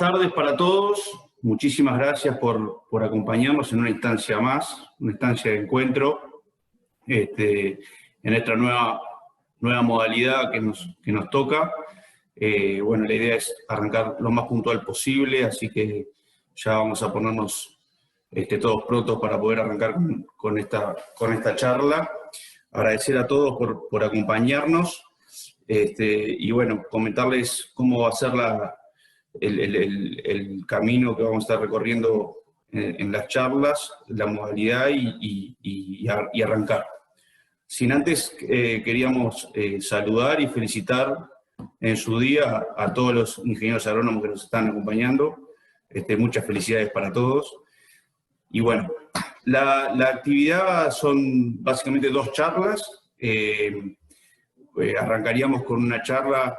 tardes para todos. Muchísimas gracias por acompañarnos en una instancia más, una instancia de encuentro, en esta nueva modalidad que nos toca. Bueno, la idea es arrancar lo más puntual posible, así que ya vamos a ponernos todos prontos para poder arrancar con esta charla. Agradecer a todos por acompañarnos y bueno, comentarles cómo va a ser el camino que vamos a estar recorriendo en las charlas, la modalidad y arrancar. Sin antes, queríamos saludar y felicitar en su día a todos los ingenieros agrónomos que nos están acompañando. Muchas felicidades para todos. Y bueno, la actividad son básicamente 2 charlas. Arrancaríamos con una charla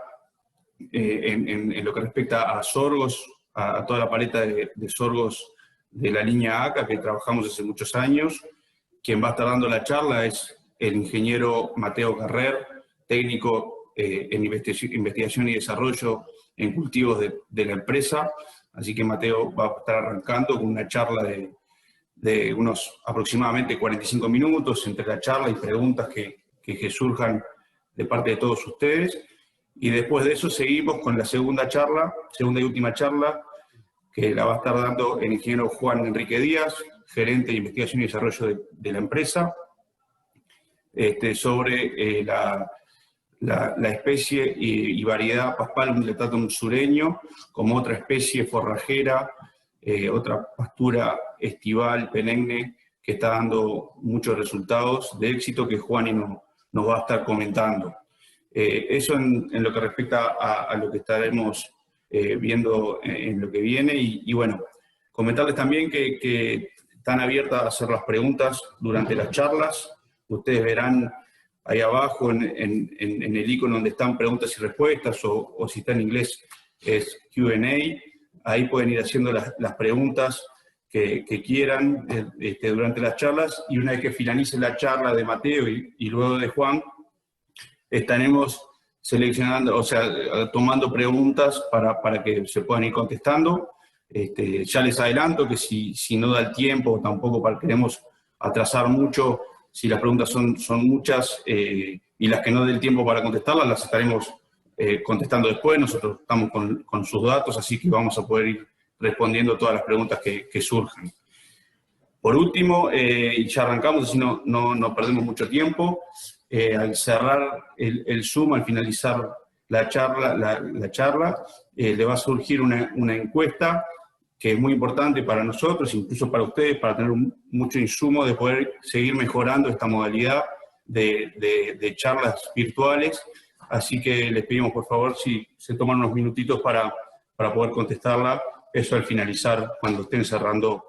en lo que respecta a sorgos, a toda la paleta de sorgos de la línea ACA que trabajamos hace muchos años. Quien va a estar dando la charla es el ingeniero Mateo Carrer, técnico en investigación y desarrollo en cultivos de la empresa. Así que Mateo va a estar arrancando con una charla de unos aproximadamente 45 minutos entre la charla y preguntas que surjan de parte de todos ustedes. Y después de eso seguimos con la segunda y última charla, que la va a estar dando el ingeniero Juan Enrique Díaz, gerente de investigación y desarrollo de la empresa, sobre la especie y variedad Paspalum dilatatum sureño, como otra especie forrajera, otra pastura estival, perenne, que está dando muchos resultados de éxito que Juan nos va a estar comentando. Eso en lo que respecta a lo que estaremos viendo en lo que viene. Y bueno, comentarles también que están abiertas a hacer las preguntas durante las charlas. Ustedes verán ahí abajo en el icono donde están preguntas y respuestas, o si está en inglés es Q&A. Ahí pueden ir haciendo las preguntas que quieran durante las charlas, y una vez que finalice la charla de Mateo y luego de Juan, estaremos seleccionando, o sea, tomando preguntas para que se puedan ir contestando. Ya les adelanto que si no da el tiempo, tampoco queremos atrasar mucho, si las preguntas son muchas y las que no dé el tiempo para contestarlas, las estaremos contestando después. Nosotros estamos con sus datos, así que vamos a poder ir respondiendo todas las preguntas que surjan. Por último, y ya arrancamos, así no perdemos mucho tiempo, al cerrar el Zoom, al finalizar la charla, le va a surgir una encuesta que es muy importante para nosotros, incluso para ustedes, para tener mucho insumo de poder seguir mejorando esta modalidad de charlas virtuales. Así que les pedimos, por favor, si se toman unos minutitos para poder contestarla, eso al finalizar, cuando estén cerrando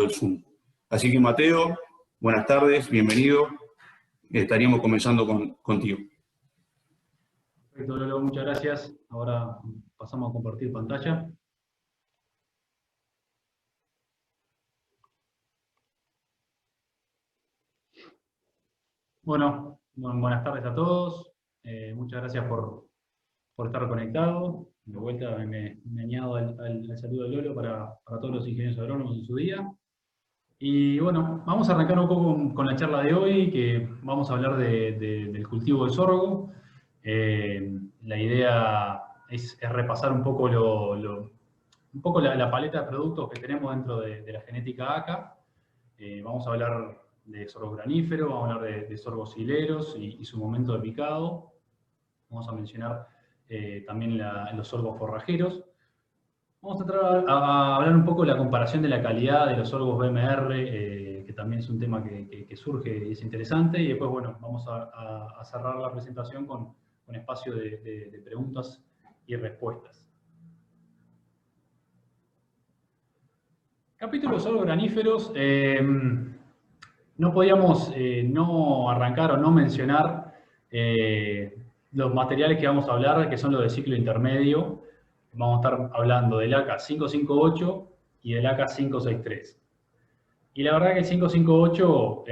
el Zoom. Así que, Mateo, buenas tardes, bienvenido. Estaríamos comenzando contigo. Perfecto, Lolo, muchas gracias. Ahora pasamos a compartir pantalla. Bueno, buenas tardes a todos. Muchas gracias por estar conectados. De vuelta me añado al saludo de Lolo para todos los ingenieros agrónomos en su día. Y bueno, vamos a arrancar un poco con la charla de hoy, que vamos a hablar del cultivo de sorgo. La idea es repasar un poco la paleta de productos que tenemos dentro de la genética ACA. Vamos a hablar de sorgo granífero, vamos a hablar de sorgos hileros y su momento de picado. Vamos a mencionar también los sorgos forrajeros. Vamos a entrar a hablar un poco de la comparación de la calidad de los sorgos BMR, que también es un tema que surge y es interesante. Y después, bueno, vamos a cerrar la presentación con espacio de preguntas y respuestas. Capítulo de sorgos graníferos. No podíamos no arrancar o no mencionar los materiales que vamos a hablar, que son los de ciclo intermedio. Vamos a estar hablando del ACA 558 y del ACA 563. Y la verdad que el 558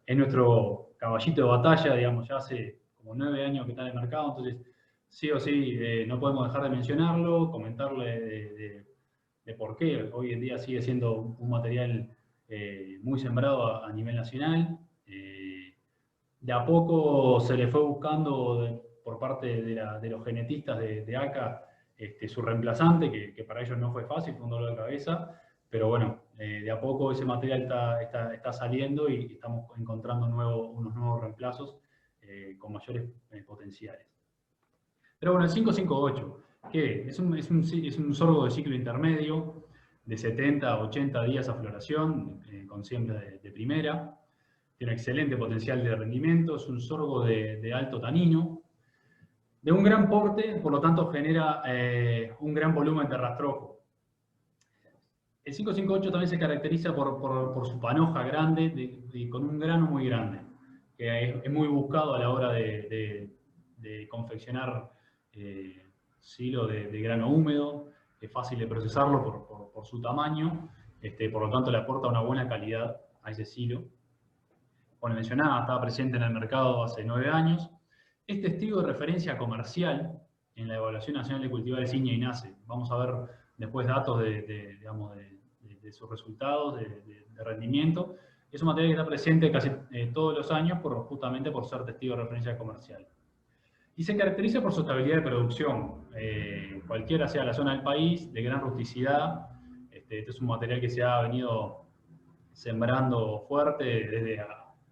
es nuestro caballito de batalla, digamos, ya hace como 9 años que está en el mercado, entonces sí o sí, no podemos dejar de mencionarlo, comentarle de por qué hoy en día sigue siendo un material muy sembrado a nivel nacional. De a poco se le fue buscando por parte de los genetistas de ACA su reemplazante, que para ellos no fue fácil, fue un dolor de cabeza, pero bueno, de a poco ese material está saliendo y estamos encontrando unos nuevos reemplazos con mayores potenciales. Pero bueno, el 558, ¿qué? Es un sorgo de ciclo intermedio de 70 a 80 días a floración, con siembra de primera. Tiene excelente potencial de rendimiento, es un sorgo de alto tanino, de un gran porte, por lo tanto genera un gran volumen de rastrojo. El 558 también se caracteriza por su panoja grande, con un grano muy grande, que es muy buscado a la hora de confeccionar silo de grano húmedo, es fácil de procesarlo por su tamaño, por lo tanto le aporta una buena calidad a ese silo. Como mencionaba, estaba presente en el mercado hace 9 años. Es testigo de referencia comercial en la Evaluación Nacional de Cultivares INEA y NACE. Vamos a ver después datos de sus resultados, de rendimiento. Es un material que está presente casi todos los años justamente por ser testigo de referencia comercial. Y se caracteriza por su estabilidad de producción. Cualquiera sea la zona del país, de gran rusticidad. Este es un material que se ha venido sembrando fuerte desde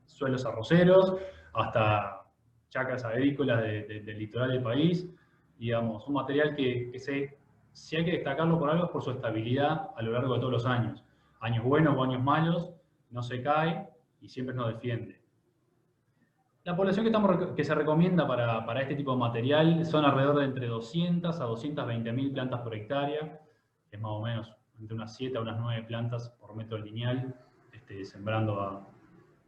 suelos arroceros hasta chacras agrícolas del litoral del país. Digamos, un material que si hay que destacarlo por algo es por su estabilidad a lo largo de todos los años. Años buenos o años malos, no se cae y siempre nos defiende. La población que se recomienda para este tipo de material son alrededor de entre 200 a 220.000 plantas por hectárea, que es más o menos entre unas 7 a unas 9 plantas por metro lineal, sembrando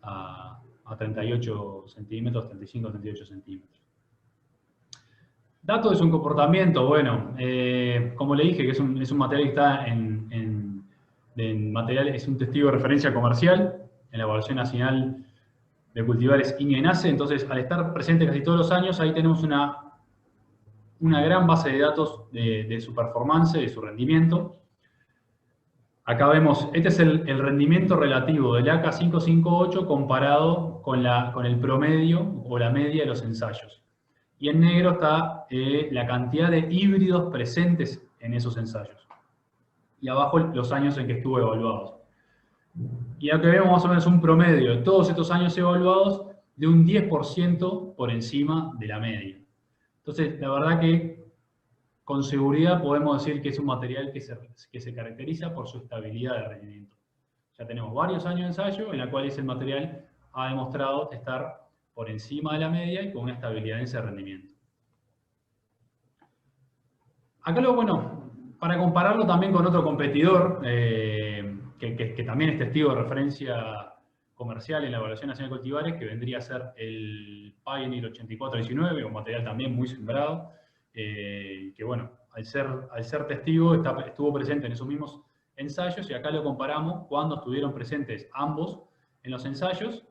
a 38 centímetros, 35 a 38 centímetros. Datos de su comportamiento, bueno, como le dije, que es un material que está en material, es un testigo de referencia comercial en la Evaluación Nacional de Cultivares INEA y NACE, entonces al estar presente casi todos los años, ahí tenemos una gran base de datos de su performance, de su rendimiento. Acá vemos, este es el rendimiento relativo del ACA 558 comparado con el promedio o la media de los ensayos. Y en negro está la cantidad de híbridos presentes en esos ensayos. Y abajo los años en que estuvo evaluados. Y acá vemos más o menos un promedio de todos estos años evaluados de un 10% por encima de la media. Entonces, la verdad que con seguridad podemos decir que es un material que se caracteriza por su estabilidad de rendimiento. Ya tenemos varios años de ensayo en la cual ese material ha demostrado estar por encima de la media y con una estabilidad en ese rendimiento. Acá luego, bueno, para compararlo también con otro competidor, que también es testigo de referencia comercial en la Evaluación Nacional de Cultivares, que vendría a ser el Pioneer 8419, un material también muy sembrado, que bueno, al ser testigo estuvo presente en esos mismos ensayos, y acá lo comparamos cuando estuvieron presentes ambos en los ensayos,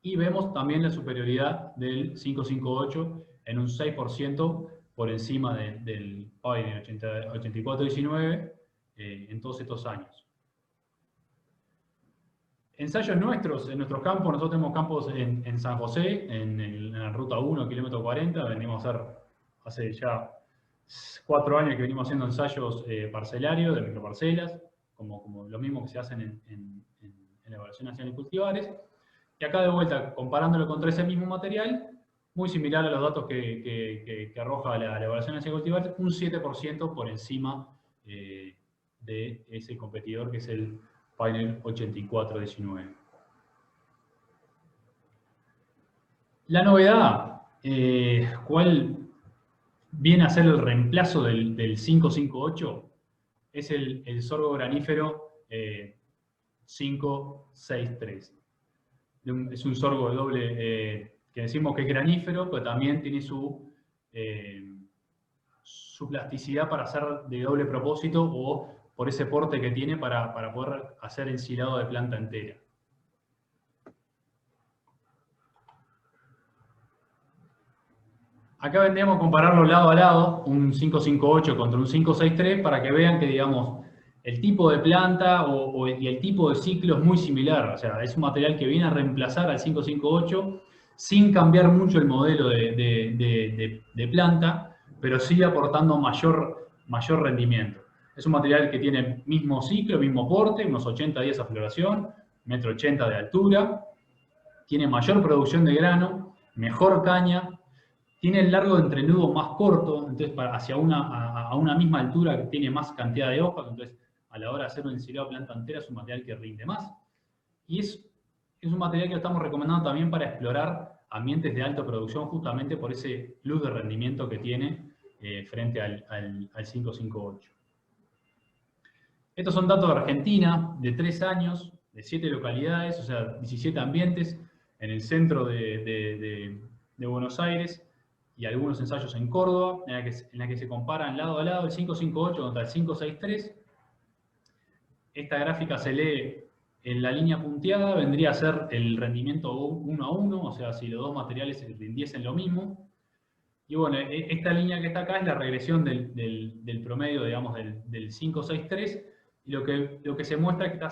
y vemos también la superioridad del 558 en un 6% por encima del Pioneer 8419 en todos estos años. Ensayos nuestros, en nuestros campos, nosotros tenemos campos en San José, en la ruta 1, kilómetro 40, venimos a hacer hace ya 4 años que venimos haciendo ensayos parcelarios, de microparcelas, como lo mismo que se hacen en la Evaluación Nacional de Cultivares. Y acá de vuelta, comparándolo contra ese mismo material, muy similar a los datos que arroja la Evaluación Nacional de Cultivares, un 7% por encima de ese competidor que es el Pioneer 8419. La novedad, ¿cuál viene a ser el reemplazo del 558? Es el sorgo granífero 563. Es un sorgo de doble, que decimos que es granífero, pero también tiene su plasticidad para ser de doble propósito o por ese porte que tiene para poder hacer ensilado de planta entera. acá vendríamos a compararlo lado a lado, un 558 contra un 563, para que vean que, digamos, el tipo de planta y el tipo de ciclo es muy similar. O sea, es un material que viene a reemplazar al 558 sin cambiar mucho el modelo de planta, pero sí aportando mayor rendimiento. Es un material que tiene mismo ciclo, mismo porte, unos 80 días de floración, 1,80 m de altura, tiene mayor producción de grano, mejor caña, tiene el largo de entrenudo más corto, entonces hacia a una misma altura que tiene más cantidad de hojas, entonces a la hora de hacer un ensilado de planta entera es un material que rinde más. Y es un material que lo estamos recomendando también para explorar ambientes de alta producción, justamente por ese plus de rendimiento que tiene frente al 558. Estos son datos de Argentina, de 3 años, de 7 localidades, o sea, 17 ambientes en el centro de Buenos Aires y algunos ensayos en Córdoba, en la que se comparan lado a lado el 558 contra el 563. Esta gráfica se lee en la línea punteada, vendría a ser el rendimiento 1 a 1, o sea, si los dos materiales rindiesen lo mismo. Y bueno, esta línea que está acá es la regresión del promedio, digamos, del 563, y lo que se muestra es que está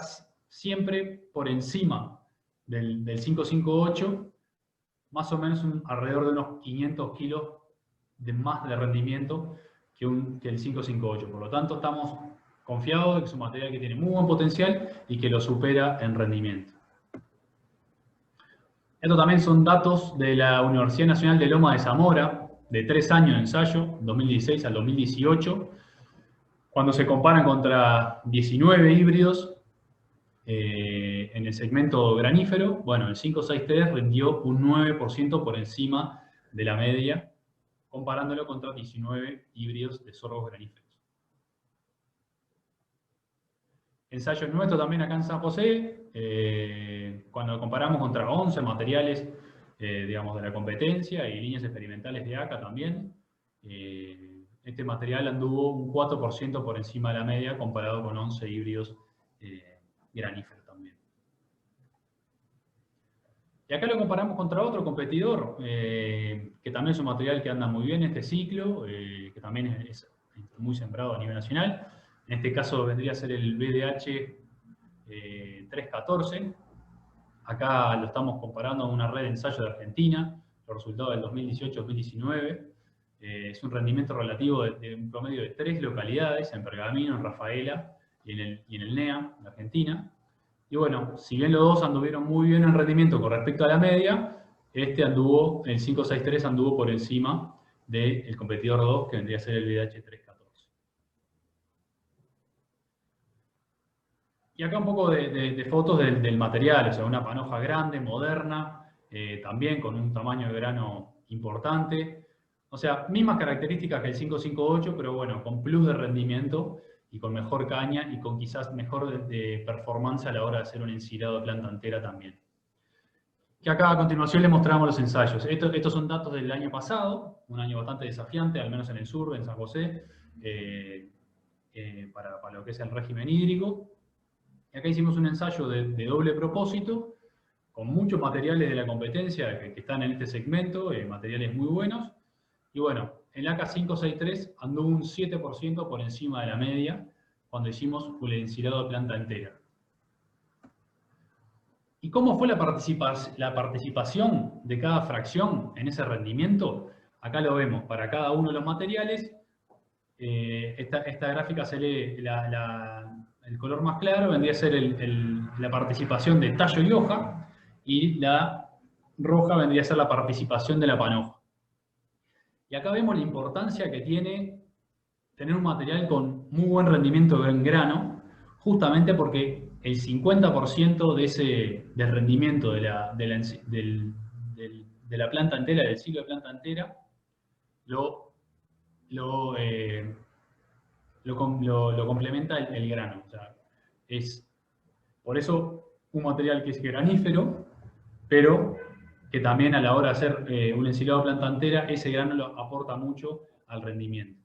siempre por encima del 558, más o menos alrededor de unos 500 kilos de más de rendimiento que el 558. Por lo tanto, estamos confiados de que es un material que tiene muy buen potencial y que lo supera en rendimiento. Estos también son datos de la Universidad Nacional de Loma de Zamora, de 3 años de ensayo, 2016 al 2018, cuando se comparan contra 19 híbridos en el segmento granífero. Bueno, el 563 rindió un 9% por encima de la media, comparándolo contra 19 híbridos de sorgos graníferos. Ensayos nuestros también acá en San José, cuando comparamos contra 11 materiales, digamos, de la competencia y líneas experimentales de ACA también, este material anduvo un 4% por encima de la media comparado con 11 híbridos graníferos también. Y acá lo comparamos contra otro competidor, que también es un material que anda muy bien en este ciclo, que también es muy sembrado a nivel nacional. En este caso vendría a ser el BDH 314. Acá lo estamos comparando a una red de ensayo de Argentina, los resultados del 2018-2019. Es un rendimiento relativo de un promedio de 3 localidades, en Pergamino, en Rafaela y en el NEA, en Argentina. Y bueno, si bien los dos anduvieron muy bien en rendimiento con respecto a la media, el 563 anduvo por encima del competidor 2, que vendría a ser el BDH 314. Y acá un poco de fotos del material, o sea, una panoja grande, moderna, también con un tamaño de grano importante. O sea, mismas características que el 558, pero bueno, con plus de rendimiento y con mejor caña y con quizás mejor de performance a la hora de hacer un ensilado de planta entera también. Que acá a continuación les mostramos los ensayos. Estos son datos del año pasado, un año bastante desafiante, al menos en el sur, en San José, para lo que es el régimen hídrico. Y acá hicimos un ensayo de doble propósito, con muchos materiales de la competencia que están en este segmento, materiales muy buenos. Y bueno, el AK 563 anduvo un 7% por encima de la media cuando hicimos el ensilado de planta entera. ¿Y cómo fue la participación de cada fracción en ese rendimiento? Acá lo vemos para cada uno de los materiales. Esta gráfica se lee, el color más claro vendría a ser la participación de tallo y hoja, y la roja vendría a ser la participación de la panoja. Y acá vemos la importancia que tiene tener un material con muy buen rendimiento en grano, justamente porque el 50% del rendimiento de la planta entera, del ciclo de planta entera, lo complementa el grano. O sea, es por eso un material que es granífero, pero que también a la hora de hacer un ensilado de planta entera, ese grano lo aporta mucho al rendimiento.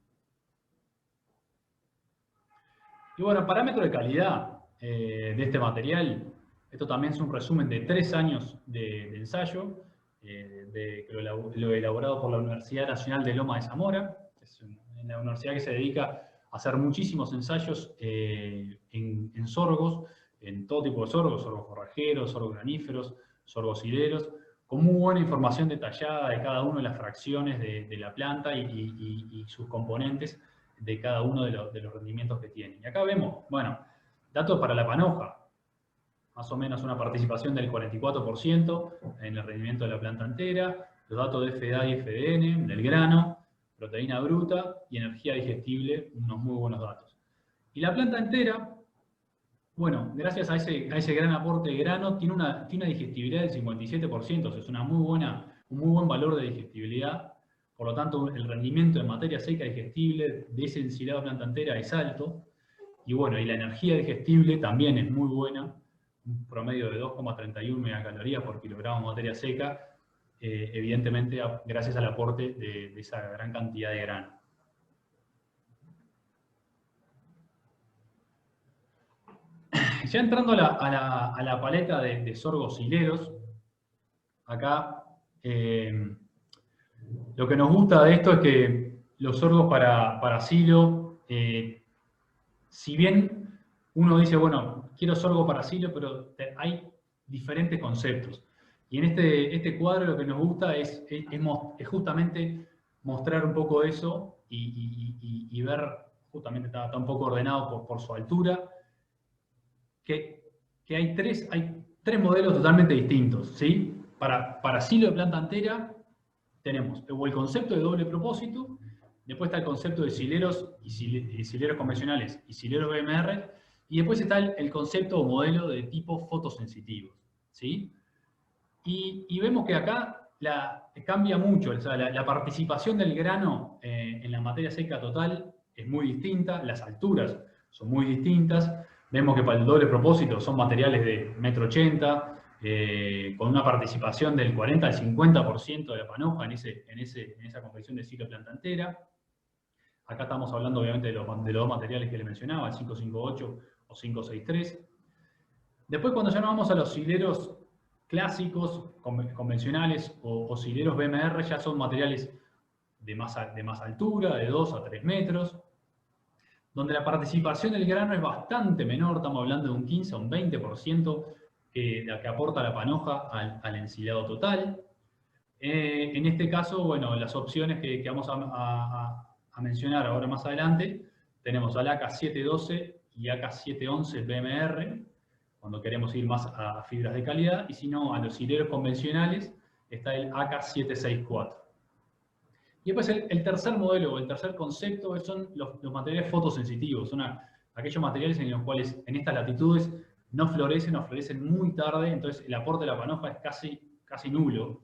Y bueno, parámetro de calidad de este material, esto también es un resumen de 3 años de ensayo. lo elaborado por la Universidad Nacional de Loma de Zamora. Es una universidad que se dedica a hacer muchísimos ensayos en sorgos, en todo tipo de sorgos forrajeros, sorgos graníferos, sorgos hileros, con muy buena información detallada de cada una de las fracciones de la planta y sus componentes de cada uno de los rendimientos que tienen. Y acá vemos, bueno, datos para la panoja, más o menos una participación del 44% en el rendimiento de la planta entera, los datos de FDA y FDN, del grano, proteína bruta y energía digestible, unos muy buenos datos. Y la planta entera, bueno, gracias a ese gran aporte de grano, tiene una digestibilidad del 57%, o sea, es un muy buen valor de digestibilidad. Por lo tanto, el rendimiento en materia seca digestible de ese ensilado de planta entera es alto. Y bueno, y la energía digestible también es muy buena, un promedio de 2,31 megacalorías por kilogramo de materia seca, evidentemente gracias al aporte de esa gran cantidad de grano. Ya entrando a la paleta de sorgos hileros, acá lo que nos gusta de esto es que los sorgos para silo, si bien uno dice, bueno, quiero sorgo para silo, pero hay diferentes conceptos. Y en este cuadro lo que nos gusta es justamente mostrar un poco eso y ver, justamente está un poco ordenado por su altura, que hay tres modelos totalmente distintos, ¿sí? Para silo de planta entera tenemos el concepto de doble propósito, después está el concepto de sileros y sileros convencionales y sileros BMR, y después está el concepto o modelo de tipo fotosensitivos, ¿sí? Y vemos que acá cambia mucho, o sea, la participación del grano en la materia seca total es muy distinta, las alturas son muy distintas. Vemos que para el doble propósito son materiales de 1,80 m, con una participación del 40 al 50% de la panoja en esa confección de silo planta entera. Acá estamos hablando obviamente de los dos materiales que le mencionaba, el 558 o 563. Después, cuando ya nos vamos a los sileros clásicos, convencionales o sileros BMR, ya son materiales de más altura, de 2 a 3 metros, donde la participación del grano es bastante menor, estamos hablando de un 15 a un 20% que aporta la panoja al ensilado total. En este caso, bueno, las opciones que vamos a mencionar ahora más adelante, tenemos al AK712 y AK711 BMR, cuando queremos ir más a fibras de calidad, y si no, a los hileros convencionales, está el AK764. Y después el tercer modelo, o el tercer concepto, son los materiales fotosensitivos. Son aquellos materiales en los cuales, en estas latitudes, no florecen muy tarde, entonces el aporte de la panoja es casi nulo.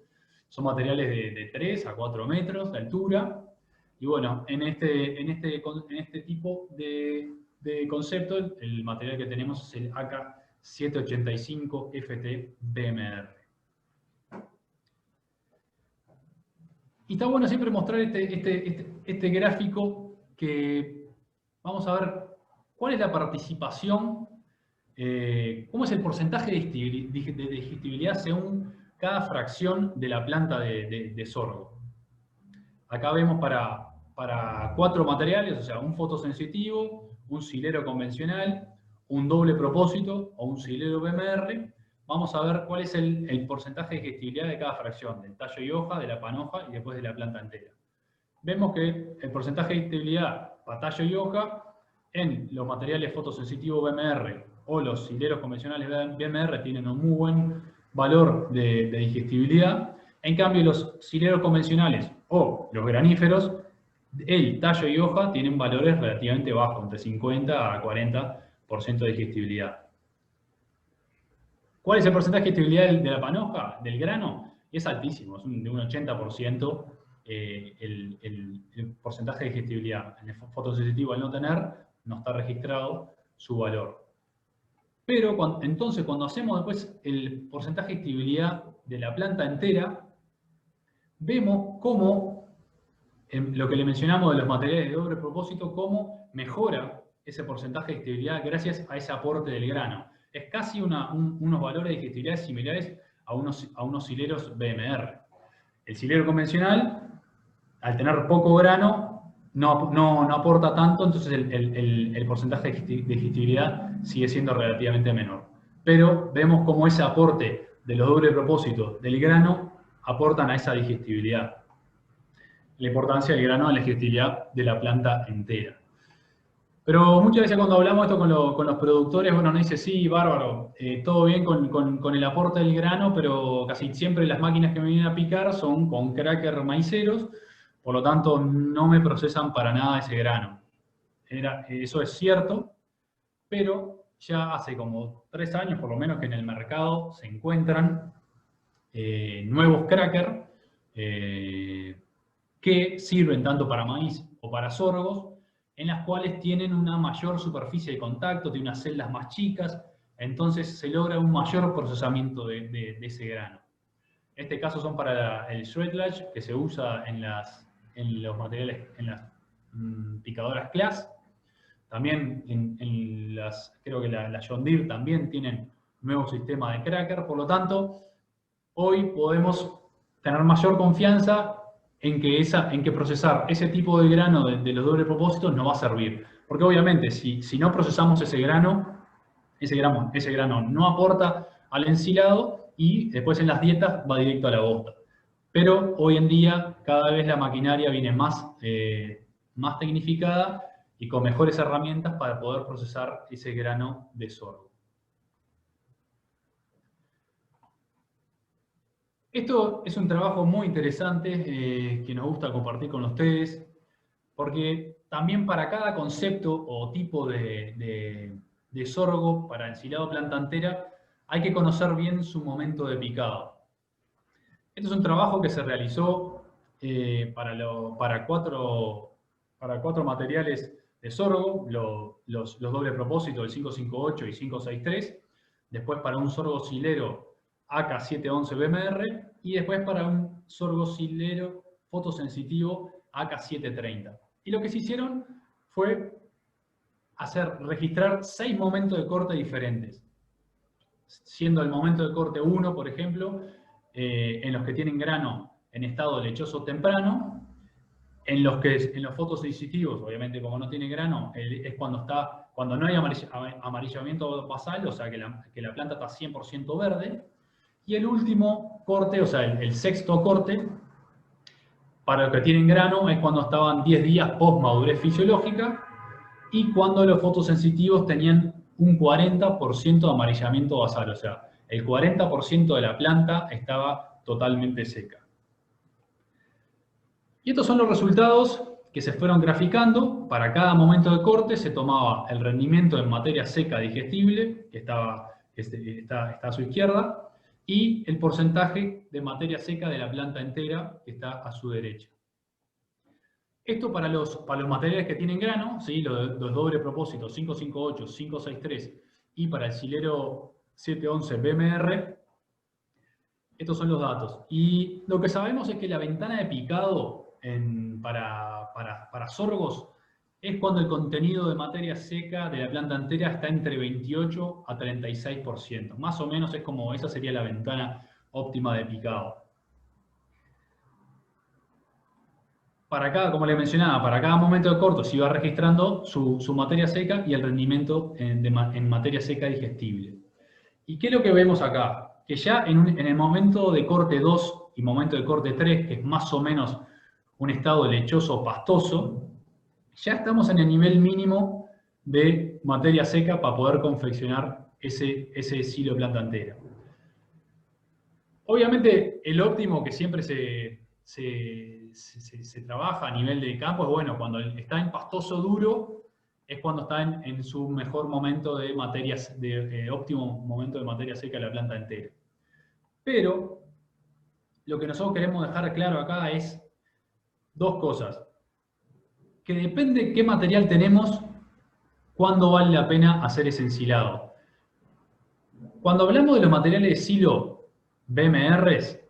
Son materiales de 3 a 4 metros de altura. Y bueno, en este tipo de concepto, el material que tenemos es el AK785 FT BMR. Y está bueno siempre mostrar este gráfico que vamos a ver cuál es la participación, cómo es el porcentaje de digestibilidad según cada fracción de la planta de sorgo. Acá vemos para 4 materiales, o sea, un fotosensitivo, un silero convencional, un doble propósito o un silero BMR. Vamos a ver cuál es el porcentaje de digestibilidad de cada fracción, del tallo y hoja, de la panoja y después de la planta entera. Vemos que el porcentaje de digestibilidad para tallo y hoja en los materiales fotosensitivos BMR o los sileros convencionales BMR tienen un muy buen valor de digestibilidad. En cambio, los sileros convencionales o los graníferos, el tallo y hoja tienen valores relativamente bajos, entre 50 a 40% de digestibilidad. ¿Cuál es el porcentaje de digestibilidad de la panoja, del grano? Es altísimo, es de un 80% el porcentaje de digestibilidad. En el fotosensitivo, al no tener, no está registrado su valor. Pero entonces, cuando hacemos después el porcentaje de digestibilidad de la planta entera, vemos cómo, en lo que le mencionamos de los materiales de doble propósito, cómo mejora ese porcentaje de digestibilidad gracias a ese aporte del grano. Es casi unos valores de digestibilidad similares a unos hileros BMR. El silero convencional, al tener poco grano, no aporta tanto, entonces el porcentaje de digestibilidad sigue siendo relativamente menor. Pero vemos cómo ese aporte de los doble propósitos del grano aportan a esa digestibilidad. La importancia del grano en la digestibilidad de la planta entera. Pero muchas veces cuando hablamos esto con los productores, bueno, nos dice, sí, bárbaro, todo bien con el aporte del grano, pero casi siempre las máquinas que me vienen a picar son con cracker maiceros, por lo tanto no me procesan para nada ese grano. Eso es cierto, pero ya hace como 3 años por lo menos que en el mercado se encuentran nuevos cracker que sirven tanto para maíz o para sorgos, en las cuales tienen una mayor superficie de contacto, tienen unas celdas más chicas, entonces se logra un mayor procesamiento de ese grano. En este caso son para el shredlage, que se usa en los materiales, en las picadoras Claas. También creo que la John Deere también tienen nuevo sistema de cracker, por lo tanto, hoy podemos tener mayor confianza en que procesar ese tipo de grano de los doble propósitos nos va a servir. Porque obviamente, si no procesamos ese grano no aporta al ensilado y después en las dietas va directo a la bosta. Pero hoy en día cada vez la maquinaria viene más tecnificada y con mejores herramientas para poder procesar ese grano de sorgo. Esto es un trabajo muy interesante que nos gusta compartir con ustedes, porque también para cada concepto o tipo de sorgo para ensilado planta entera hay que conocer bien su momento de picado. Este es un trabajo que se realizó para cuatro materiales de sorgo, los doble propósito, el 558 y 563, después para un sorgo silero AK711 BMR y después para un sorgo silero fotosensitivo AK730. Y lo que se hicieron fue registrar 6 momentos de corte diferentes, siendo el momento de corte 1, por ejemplo, en los que tienen grano en estado lechoso temprano, en los fotosensitivos, obviamente como no tiene grano, es cuando no hay amarillamiento basal, o sea que la planta está 100% verde. Y el último corte, o sea, el sexto corte, para los que tienen grano, es cuando estaban 10 días post madurez fisiológica y cuando los fotosensitivos tenían un 40% de amarillamiento basal, o sea, el 40% de la planta estaba totalmente seca. Y estos son los resultados que se fueron graficando. Para cada momento de corte se tomaba el rendimiento en materia seca digestible, que está a su izquierda, y el porcentaje de materia seca de la planta entera, que está a su derecha. Esto para los materiales que tienen grano, ¿sí? los doble propósito 558, 563 y para el silero 711 BMR, estos son los datos. Y lo que sabemos es que la ventana de picado para sorgos es cuando el contenido de materia seca de la planta entera está entre 28 a 36%. Más o menos esa sería la ventana óptima de picado. Como les mencionaba, para cada momento de corte se iba registrando su materia seca y el rendimiento en materia seca digestible. ¿Y qué es lo que vemos acá? Que ya en el momento de corte 2 y momento de corte 3, que es más o menos un estado lechoso pastoso, ya estamos en el nivel mínimo de materia seca para poder confeccionar ese silo de planta entera. Obviamente, el óptimo que siempre se trabaja a nivel de campo es, bueno, cuando está en pastoso duro, es cuando está en su mejor momento de óptimo momento de materia seca de la planta entera. Pero, lo que nosotros queremos dejar claro acá es 2 cosas. Que depende qué material tenemos, cuándo vale la pena hacer ese ensilado. Cuando hablamos de los materiales de silo BMRs,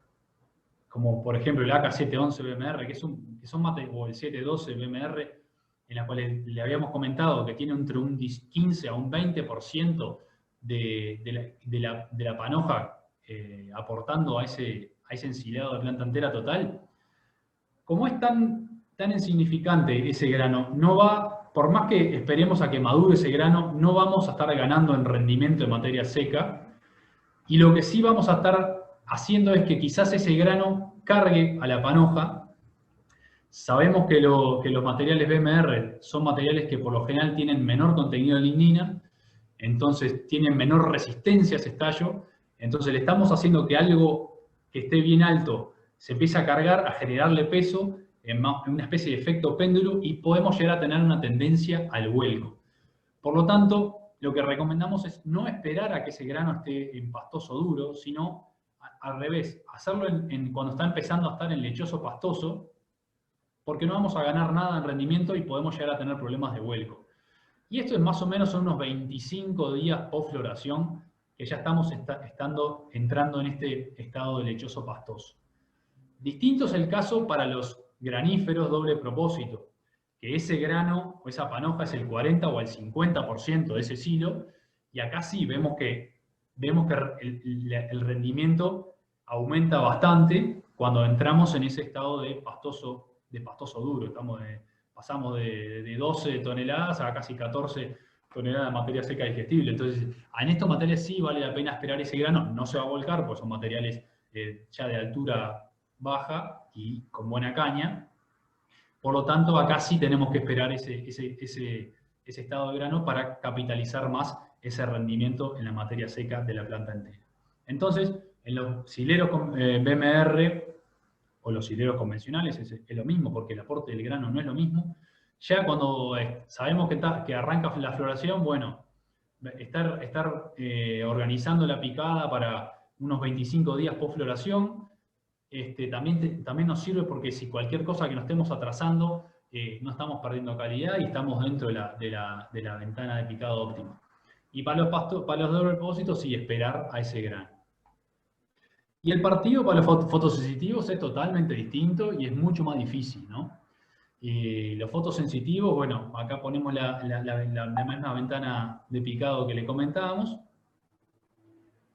como por ejemplo el AK711 BMR, que son materiales, o el 712 BMR, en la cual le habíamos comentado que tiene entre un 15 a un 20% de la panoja aportando a ese ensilado de planta entera total, como es tan insignificante ese grano, no va, por más que esperemos a que madure ese grano, no vamos a estar ganando en rendimiento de materia seca, y lo que sí vamos a estar haciendo es que quizás ese grano cargue a la panoja. Sabemos que los materiales BMR son materiales que por lo general tienen menor contenido de lignina, entonces tienen menor resistencia a ese estallo, entonces le estamos haciendo que algo que esté bien alto se empiece a cargar, a generarle peso, en una especie de efecto péndulo, y podemos llegar a tener una tendencia al vuelco. Por lo tanto, lo que recomendamos es no esperar a que ese grano esté en pastoso duro, sino al revés, hacerlo cuando está empezando a estar en lechoso pastoso, porque no vamos a ganar nada en rendimiento y podemos llegar a tener problemas de vuelco. Y esto es más o menos, son unos 25 días post floración, que ya estamos entrando en este estado de lechoso pastoso. Distinto es el caso para los graníferos doble propósito, que ese grano o esa panoja es el 40 o el 50% de ese silo, y acá sí vemos que el rendimiento aumenta bastante cuando entramos en ese estado de pastoso duro. Pasamos de 12 toneladas a casi 14 toneladas de materia seca digestible. Entonces, en estos materiales sí vale la pena esperar ese grano, no se va a volcar, porque son materiales ya de altura baja y con buena caña. Por lo tanto, acá sí tenemos que esperar ese estado de grano para capitalizar más ese rendimiento en la materia seca de la planta entera. Entonces, en los sileros BMR o los sileros convencionales es lo mismo, porque el aporte del grano no es lo mismo. Ya cuando sabemos que arranca la floración, bueno, estar organizando la picada para unos 25 días post floración, también nos sirve, porque si cualquier cosa que nos estemos atrasando, no estamos perdiendo calidad y estamos dentro de la ventana de picado óptima. Y para los doble propósitos, sí, esperar a ese grano. Y el partido para los fotosensitivos es totalmente distinto y es mucho más difícil, ¿no? Los fotosensitivos, bueno, acá ponemos la misma ventana de picado que le comentábamos.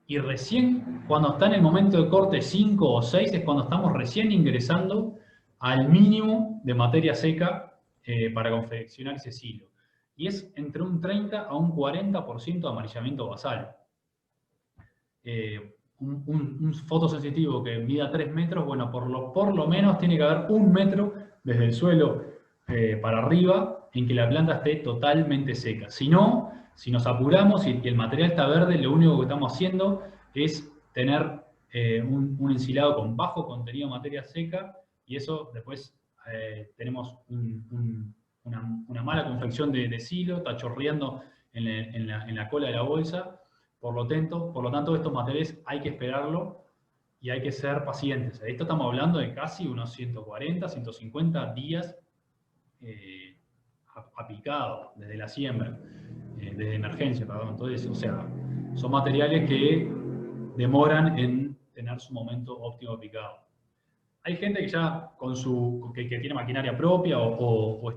Y recién, cuando está en el momento de corte 5 o 6, es cuando estamos recién ingresando al mínimo de materia seca para confeccionar ese silo. Y es entre un 30 a un 40% de amarillamiento basal. Un fotosensitivo que mida 3 metros, bueno, por lo menos tiene que haber 1 metro desde el suelo para arriba en que la planta esté totalmente seca. Si no, si nos apuramos y el material está verde, lo único que estamos haciendo es tener un ensilado con bajo contenido de materia seca, y eso después tenemos una mala confección de silo, está chorreando en la cola de la bolsa. Por lo tanto, estos materiales hay que esperarlo y hay que ser pacientes. Esto estamos hablando de casi unos 140, 150 días a picado, desde la siembra, desde emergencia, perdón. Entonces, o sea, son materiales que demoran en tener su momento óptimo de picado. Hay gente que ya que tiene maquinaria propia o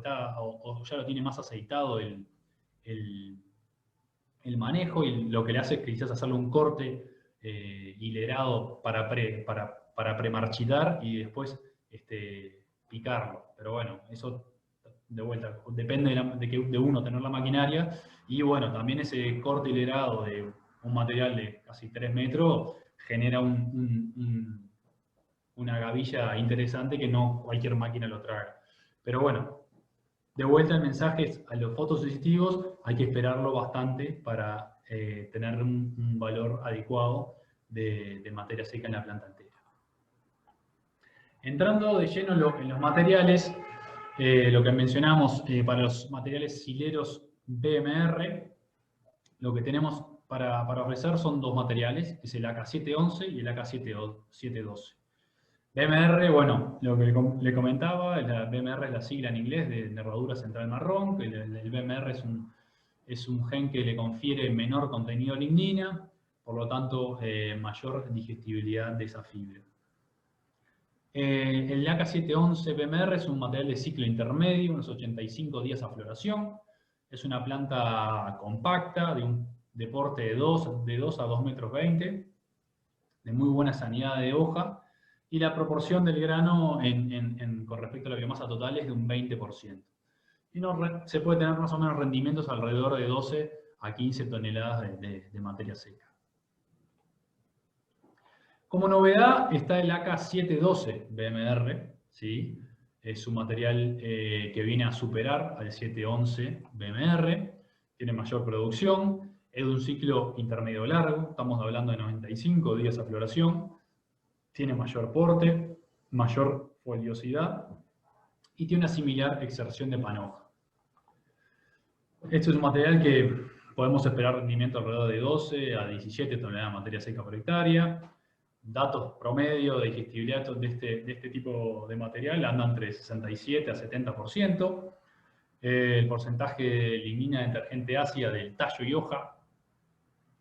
ya lo tiene más aceitado el manejo, y lo que le hace es quizás hacerle un corte hilerado para premarchitar y después picarlo. Pero bueno, eso de vuelta depende de uno tener la maquinaria, y bueno, también ese corte hilerado de un material de casi 3 metros genera una gavilla interesante que no cualquier máquina lo traga. Pero bueno, de vuelta el mensaje es, a los fotosensitivos hay que esperarlo bastante para tener un valor adecuado de materia seca en la planta entera. Entrando de lleno en los materiales, lo que mencionamos para los materiales sileros BMR, lo que tenemos para ofrecer son 2 materiales, que es el AK711 y el AK712. BMR, bueno, lo que le comentaba, BMR es la sigla en inglés de nervadura central marrón, que el BMR es un gen que le confiere menor contenido de lignina, por lo tanto mayor digestibilidad de esa fibra. El AK711 BMR es un material de ciclo intermedio, unos 85 días a floración. Es una planta compacta, de un porte de 2 a 2,20 metros. de muy buena sanidad de hoja, y la proporción del grano con respecto a la biomasa total es de un 20%. Y se puede tener más o menos rendimientos alrededor de 12 a 15 toneladas de materia seca. Como novedad está el AK712 BMR, ¿sí? Es un material que viene a superar al 711 BMR, tiene mayor producción, es de un ciclo intermedio largo, estamos hablando de 95 días a floración, tiene mayor porte, mayor foliosidad y tiene una similar exerción de panoja. Este es un material que podemos esperar rendimiento alrededor de 12 a 17 toneladas de materia seca por hectárea. Datos promedio de digestibilidad de este tipo de material andan entre 67 a 70%. El porcentaje de lignina detergente ácida del tallo y hoja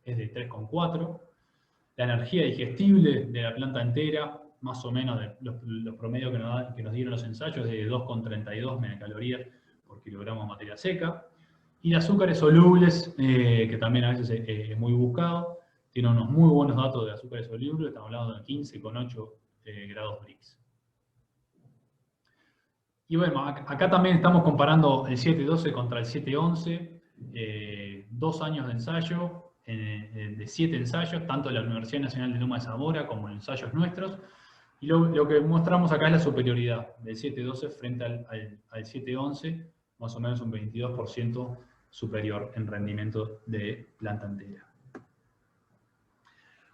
es de 3,4. La energía digestible de la planta entera, más o menos los promedios que nos dieron los ensayos, es de 2,32 megacalorías por kilogramo de materia seca. Y de azúcares solubles, que también a veces es muy buscado, tiene unos muy buenos datos de azúcares solubles, estamos hablando de 15,8 grados Brix. Y bueno, acá también estamos comparando el 712 contra el 711, 2 años de ensayo, de 7 ensayos, tanto en la Universidad Nacional de Loma de Zamora como en ensayos nuestros, y lo que mostramos acá es la superioridad del 712 frente al 711, más o menos un 22% superior en rendimiento de planta entera.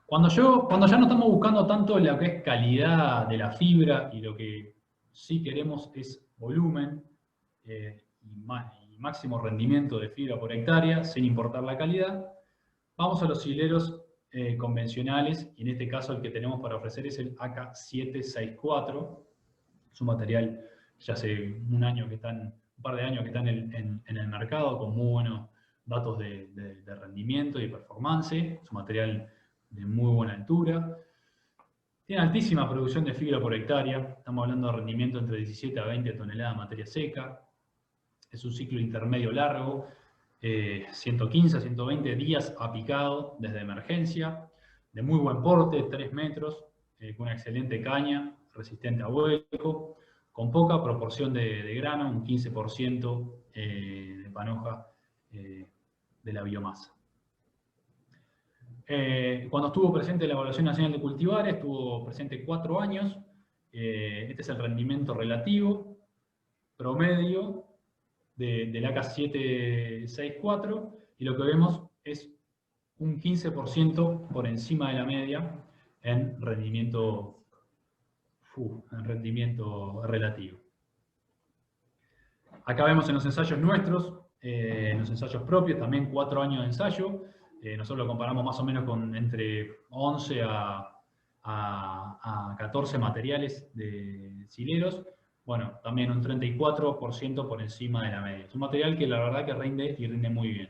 Cuando ya no estamos buscando tanto lo que es calidad de la fibra y lo que sí queremos es volumen y máximo rendimiento de fibra por hectárea, sin importar la calidad, vamos a los hileros convencionales, y en este caso el que tenemos para ofrecer es el AK764. Es un material ya hace un par de años que están en el mercado, con muy buenos datos de rendimiento y performance. Es un material de muy buena altura. Tiene altísima producción de fibra por hectárea. Estamos hablando de rendimiento entre 17 a 20 toneladas de materia seca. Es un ciclo intermedio largo, 115 a 120 días apicado desde emergencia, de muy buen porte, 3 metros, con una excelente caña, resistente a vuelco, con poca proporción de grano, un 15% de panoja de la biomasa. Cuando estuvo presente la Evaluación Nacional de Cultivares, estuvo presente 4 años. Este es el rendimiento relativo, promedio, del AK764, y lo que vemos es un 15% por encima de la media en rendimiento relativo. Acá vemos en los ensayos nuestros, en los ensayos propios, también 4 años de ensayo. Nosotros lo comparamos más o menos con entre 11 a 14 materiales de sileros. Bueno, también un 34% por encima de la media. Es un material que la verdad que rinde muy bien.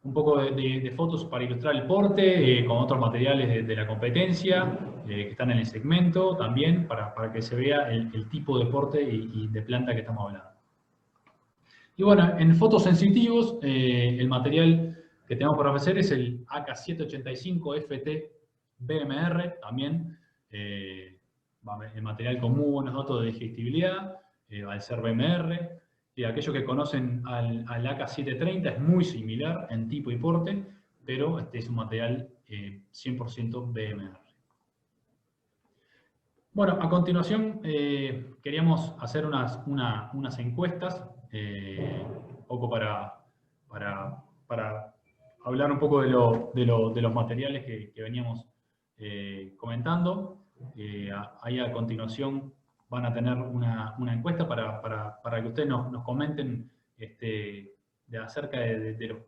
Un poco de fotos para ilustrar el porte, con otros materiales de la competencia, que están en el segmento también, para que se vea el tipo de porte y de planta que estamos hablando. Y bueno, en fotosensitivos, el material que tenemos para ofrecer es el AK785FT BMR, también el material con muy buenos datos de digestibilidad, al ser BMR. Y aquellos que conocen al AK730 es muy similar en tipo y porte, pero este es un material 100% BMR. Bueno, a continuación queríamos hacer unas encuestas, un poco para hablar un poco de los materiales que veníamos comentando. Ahí a continuación van a tener una encuesta para que ustedes nos comenten acerca de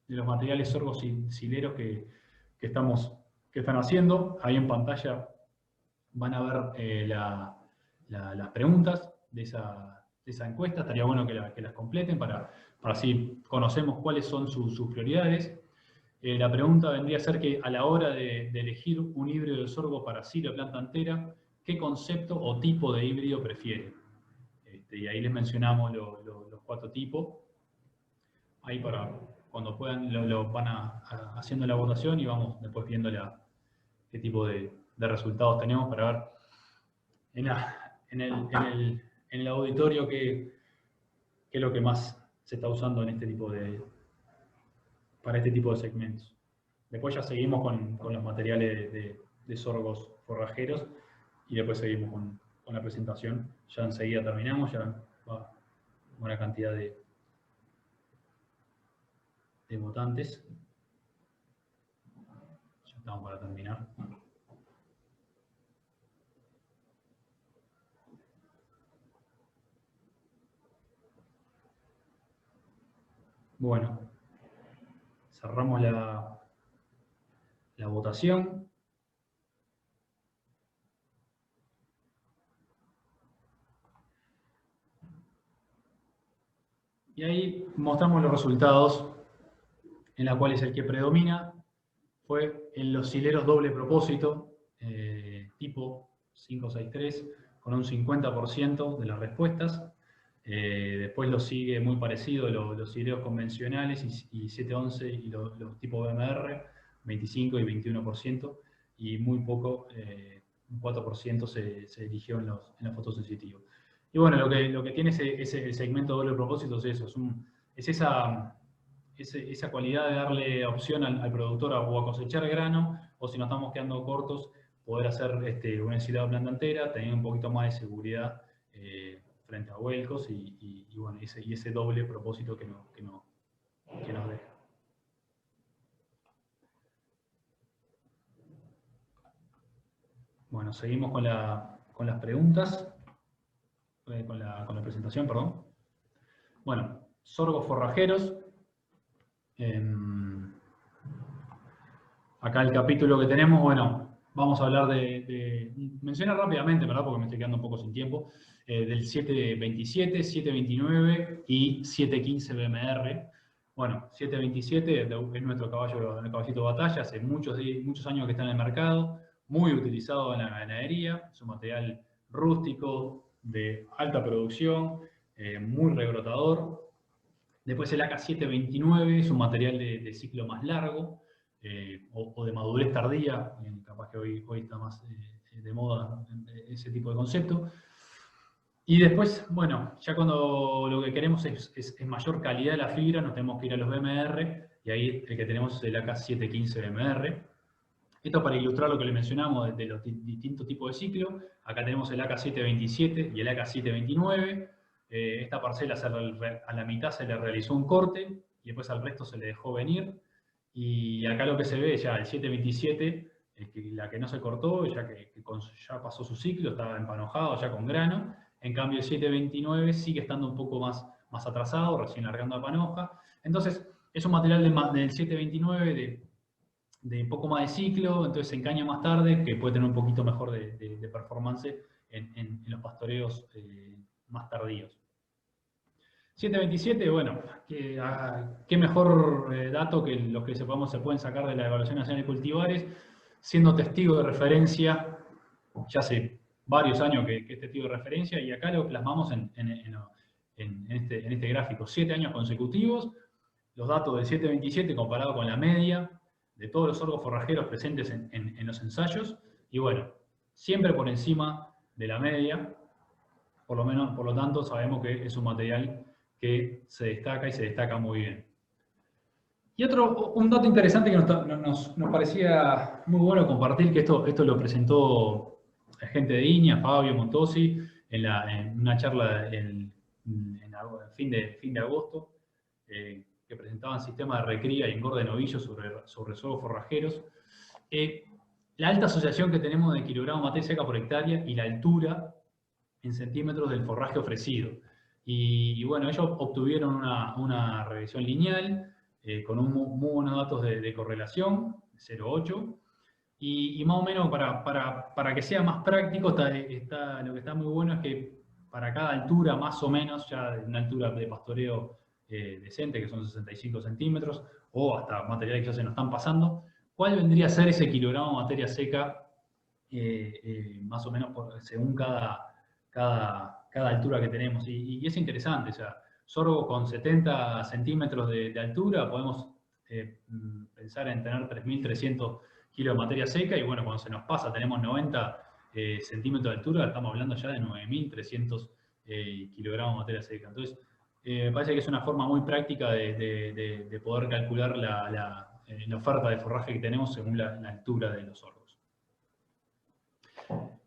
los materiales sorgos y sileros que están haciendo. Ahí en pantalla van a ver las preguntas de esa encuesta. Estaría bueno que las completen para así conocemos cuáles son sus prioridades. La pregunta vendría a ser que a la hora de elegir un híbrido de sorgo para silo de planta entera, ¿qué concepto o tipo de híbrido prefiere? Y ahí les mencionamos los 4 tipos. Ahí para cuando puedan lo van haciendo la votación y vamos después viendo qué tipo de resultados tenemos para ver en el auditorio qué es lo que más se está usando en para este tipo de segmentos. Después ya seguimos con los materiales de sorgos forrajeros y después seguimos con la presentación. Ya enseguida terminamos, ya va buena cantidad de votantes. Ya estamos para terminar. Bueno, cerramos la votación. Y ahí mostramos los resultados, en la cual es el que predomina fue en los hileros doble propósito, tipo 563, con un 50% de las respuestas. Después lo sigue muy parecido los hileros convencionales y 711 y los tipos BMR, 25 y 21%, y muy poco, un 4% se eligió en los fotosensitivos. Y bueno, lo que tiene ese segmento doble propósito es eso, es esa cualidad de darle opción al productor o a cosechar grano, o si nos estamos quedando cortos, poder hacer una ensilada planta entera, tener un poquito más de seguridad frente a vuelcos y bueno, ese doble propósito que nos deja. Bueno, seguimos con las preguntas, con la presentación, perdón. Bueno, sorgos forrajeros. Acá el capítulo que tenemos, bueno, vamos a hablar mencionar rápidamente, ¿verdad? Porque me estoy quedando un poco sin tiempo, del 727, 729 y 715 BMR. Bueno, 727 es nuestro caballito de batalla, hace muchos años que está en el mercado, muy utilizado en la ganadería, es un material rústico, de alta producción, muy rebrotador. Después el AK729 es un material de ciclo más largo, o de madurez tardía, capaz que hoy está más de moda ese tipo de concepto. Y después, bueno, ya cuando lo que queremos es mayor calidad de la fibra, nos tenemos que ir a los BMR, y ahí el que tenemos es el AK715 BMR. Esto para ilustrar lo que le mencionamos de los distintos tipos de ciclo. Acá tenemos el AK727 y el AK729. Esta parcela a la mitad se le realizó un corte y después al resto se le dejó venir. Y acá lo que se ve ya, el 727, la que no se cortó, ya pasó su ciclo, estaba empanojado ya con grano. En cambio el 729 sigue estando un poco más atrasado, recién largando la panoja. Entonces es un material del 729 de poco más de ciclo, entonces se encaña más tarde, que puede tener un poquito mejor de performance en los pastoreos más tardíos. 727, bueno, qué mejor dato que los que se pueden sacar de la Evaluación Nacional de Cultivares, siendo testigo de referencia, ya hace varios años que es testigo de referencia, y acá lo plasmamos en este gráfico, 7 años consecutivos, los datos del 727 comparado con la media de todos los sorgos forrajeros presentes en los ensayos, y bueno, siempre por encima de la media, por lo tanto sabemos que es un material que se destaca y se destaca muy bien. Y un dato interesante que nos parecía muy bueno compartir, que esto lo presentó la gente de INIA, Fabio Montosi, en una charla en fin de agosto, que presentaban sistemas de recría y engorde de novillos sobre sorgos forrajeros. La alta asociación que tenemos de kilogramo de materia seca por hectárea y la altura en centímetros del forraje ofrecido. Y bueno, ellos obtuvieron una regresión lineal con muy buenos datos de correlación, 0,8, y más o menos para que sea más práctico, lo que está muy bueno es que para cada altura, más o menos, ya una altura de pastoreo decente, que son 65 centímetros, o hasta materiales que ya se nos están pasando, ¿cuál vendría a ser ese kilogramo de materia seca más o menos según cada altura que tenemos? Y es interesante, o sea, sorgo con 70 centímetros de altura, podemos pensar en tener 3.300 kilos de materia seca, y bueno, cuando se nos pasa, tenemos 90 centímetros de altura, estamos hablando ya de 9.300 kilogramos de materia seca. Entonces, me parece que es una forma muy práctica de poder calcular la oferta de forraje que tenemos según la altura de los sorgos.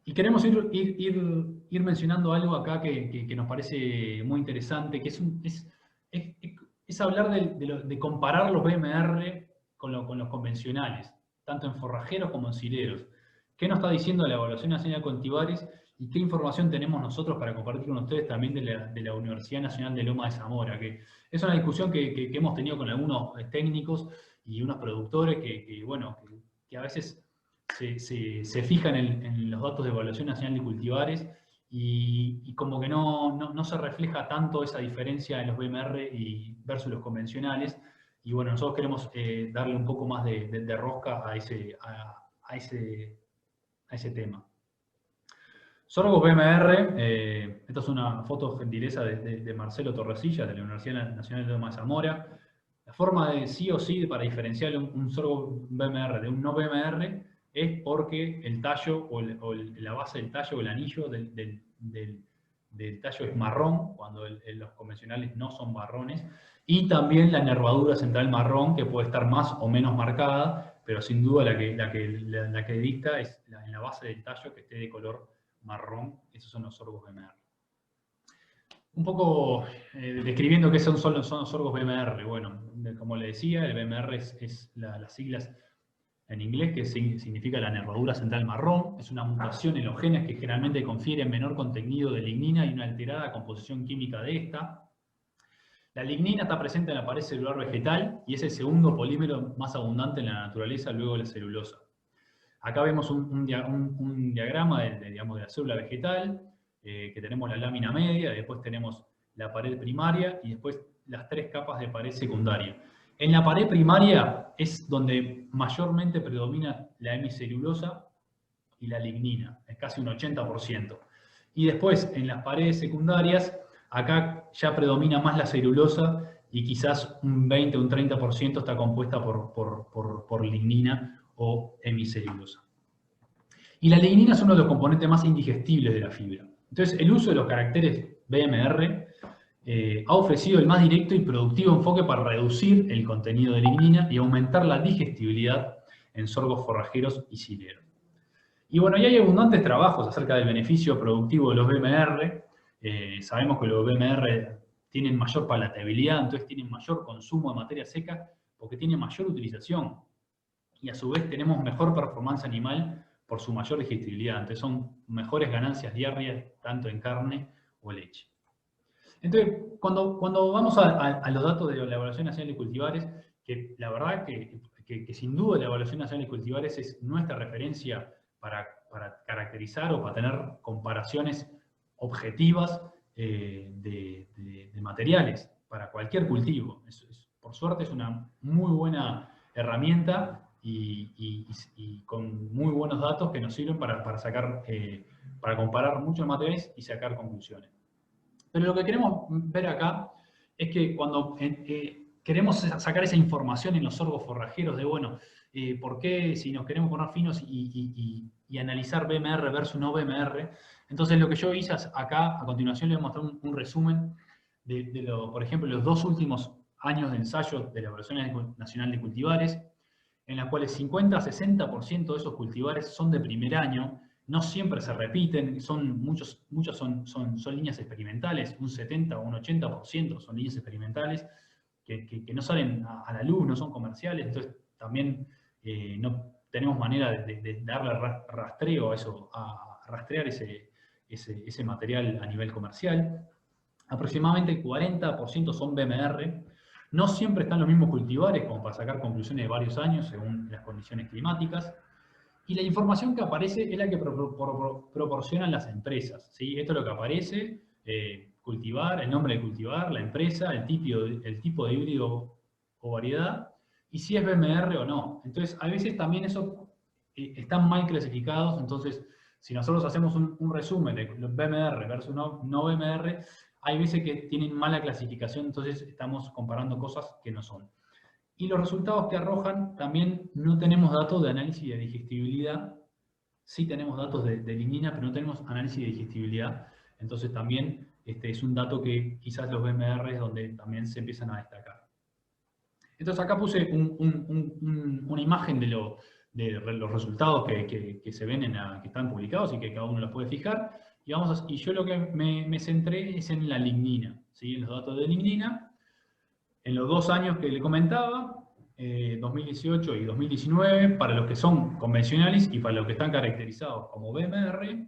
Y queremos ir mencionando algo acá que nos parece muy interesante, que es hablar de comparar los BMR con los convencionales, tanto en forrajeros como en sileros. ¿Qué nos está diciendo la Evaluación Nacional de Cultivares y qué información tenemos nosotros para compartir con ustedes también de la Universidad Nacional de Loma de Zamora? Que es una discusión que hemos tenido con algunos técnicos y unos productores que a veces se fijan en los datos de Evaluación Nacional de Cultivares y como que no se refleja tanto esa diferencia en los BMR versus los convencionales. Y bueno, nosotros queremos darle un poco más de rosca a ese tema. Sorgos BMR, esta es una foto gentileza de Marcelo Torresilla, de la Universidad Nacional de Loma de Zamora. La forma de sí o sí para diferenciar un sorgo BMR de un no BMR es porque el tallo o la base del tallo o el anillo del tallo es marrón, cuando los convencionales no son marrones, y también la nervadura central marrón, que puede estar más o menos marcada, pero sin duda la que dicta es en la base del tallo que esté de color marrón. Esos son los sorgos BMR. Un poco describiendo qué son los sorgos BMR. Bueno, como le decía, el BMR es las siglas en inglés, que significa la nervadura central marrón. Es una mutación en los genes que generalmente confieren menor contenido de lignina y una alterada composición química de esta. La lignina está presente en la pared celular vegetal y es el segundo polímero más abundante en la naturaleza luego de la celulosa. Acá vemos un diagrama de la célula vegetal, que tenemos la lámina media, después tenemos la pared primaria y después las 3 capas de pared secundaria. En la pared primaria es donde mayormente predomina la hemicelulosa y la lignina, es casi un 80%. Y después en las paredes secundarias, acá ya predomina más la celulosa y quizás un 20 o un 30% está compuesta por lignina o hemicelulosa. Y la lignina es uno de los componentes más indigestibles de la fibra. Entonces, el uso de los caracteres BMR ha ofrecido el más directo y productivo enfoque para reducir el contenido de lignina y aumentar la digestibilidad en sorgos forrajeros y sileros. Y bueno, ya hay abundantes trabajos acerca del beneficio productivo de los BMR. Sabemos que los BMR tienen mayor palatabilidad, entonces tienen mayor consumo de materia seca porque tienen mayor utilización. Y a su vez tenemos mejor performance animal por su mayor digestibilidad. Entonces son mejores ganancias diarias tanto en carne o leche. Entonces, cuando vamos a los datos de la Evaluación Nacional de Cultivares, que la verdad que sin duda la Evaluación Nacional de Cultivares es nuestra referencia para caracterizar o para tener comparaciones objetivas de materiales para cualquier cultivo. Por suerte es una muy buena herramienta y con muy buenos datos que nos sirven para comparar muchos materiales y sacar conclusiones. Pero lo que queremos ver acá es que cuando queremos sacar esa información en los sorgos forrajeros de, bueno, ¿por qué si nos queremos poner finos y analizar BMR versus no BMR? Entonces lo que yo hice acá, a continuación les voy a mostrar un resumen por ejemplo, los 2 últimos años de ensayo de la Evaluación Nacional de Cultivares, en las cuales 50-60% de esos cultivares son de primer año, no siempre se repiten, muchos son líneas experimentales, un 70 o un 80% son líneas experimentales que no salen a la luz, no son comerciales, entonces también no tenemos manera de darle rastreo a eso, a rastrear ese material a nivel comercial. Aproximadamente 40% son BMR. No siempre están los mismos cultivares como para sacar conclusiones de varios años según las condiciones climáticas. Y la información que aparece es la que proporcionan las empresas, ¿sí? Esto es lo que aparece, cultivar, el nombre de cultivar, la empresa, el tipo de híbrido o variedad, y si es BMR o no. Entonces, a veces también eso están mal clasificados, entonces, si nosotros hacemos un resumen de los BMR versus no BMR, hay veces que tienen mala clasificación, entonces estamos comparando cosas que no son. Y los resultados que arrojan, también no tenemos datos de análisis de digestibilidad. Sí tenemos datos de lignina, pero no tenemos análisis de digestibilidad. Entonces también es un dato que quizás los BMR es donde también se empiezan a destacar. Entonces acá puse una imagen de los resultados que se ven, que están publicados y que cada uno los puede fijar. Y yo lo que me centré es en la lignina, ¿sí? En los datos de lignina. En los 2 años que le comentaba, 2018 y 2019, para los que son convencionales y para los que están caracterizados como BMR,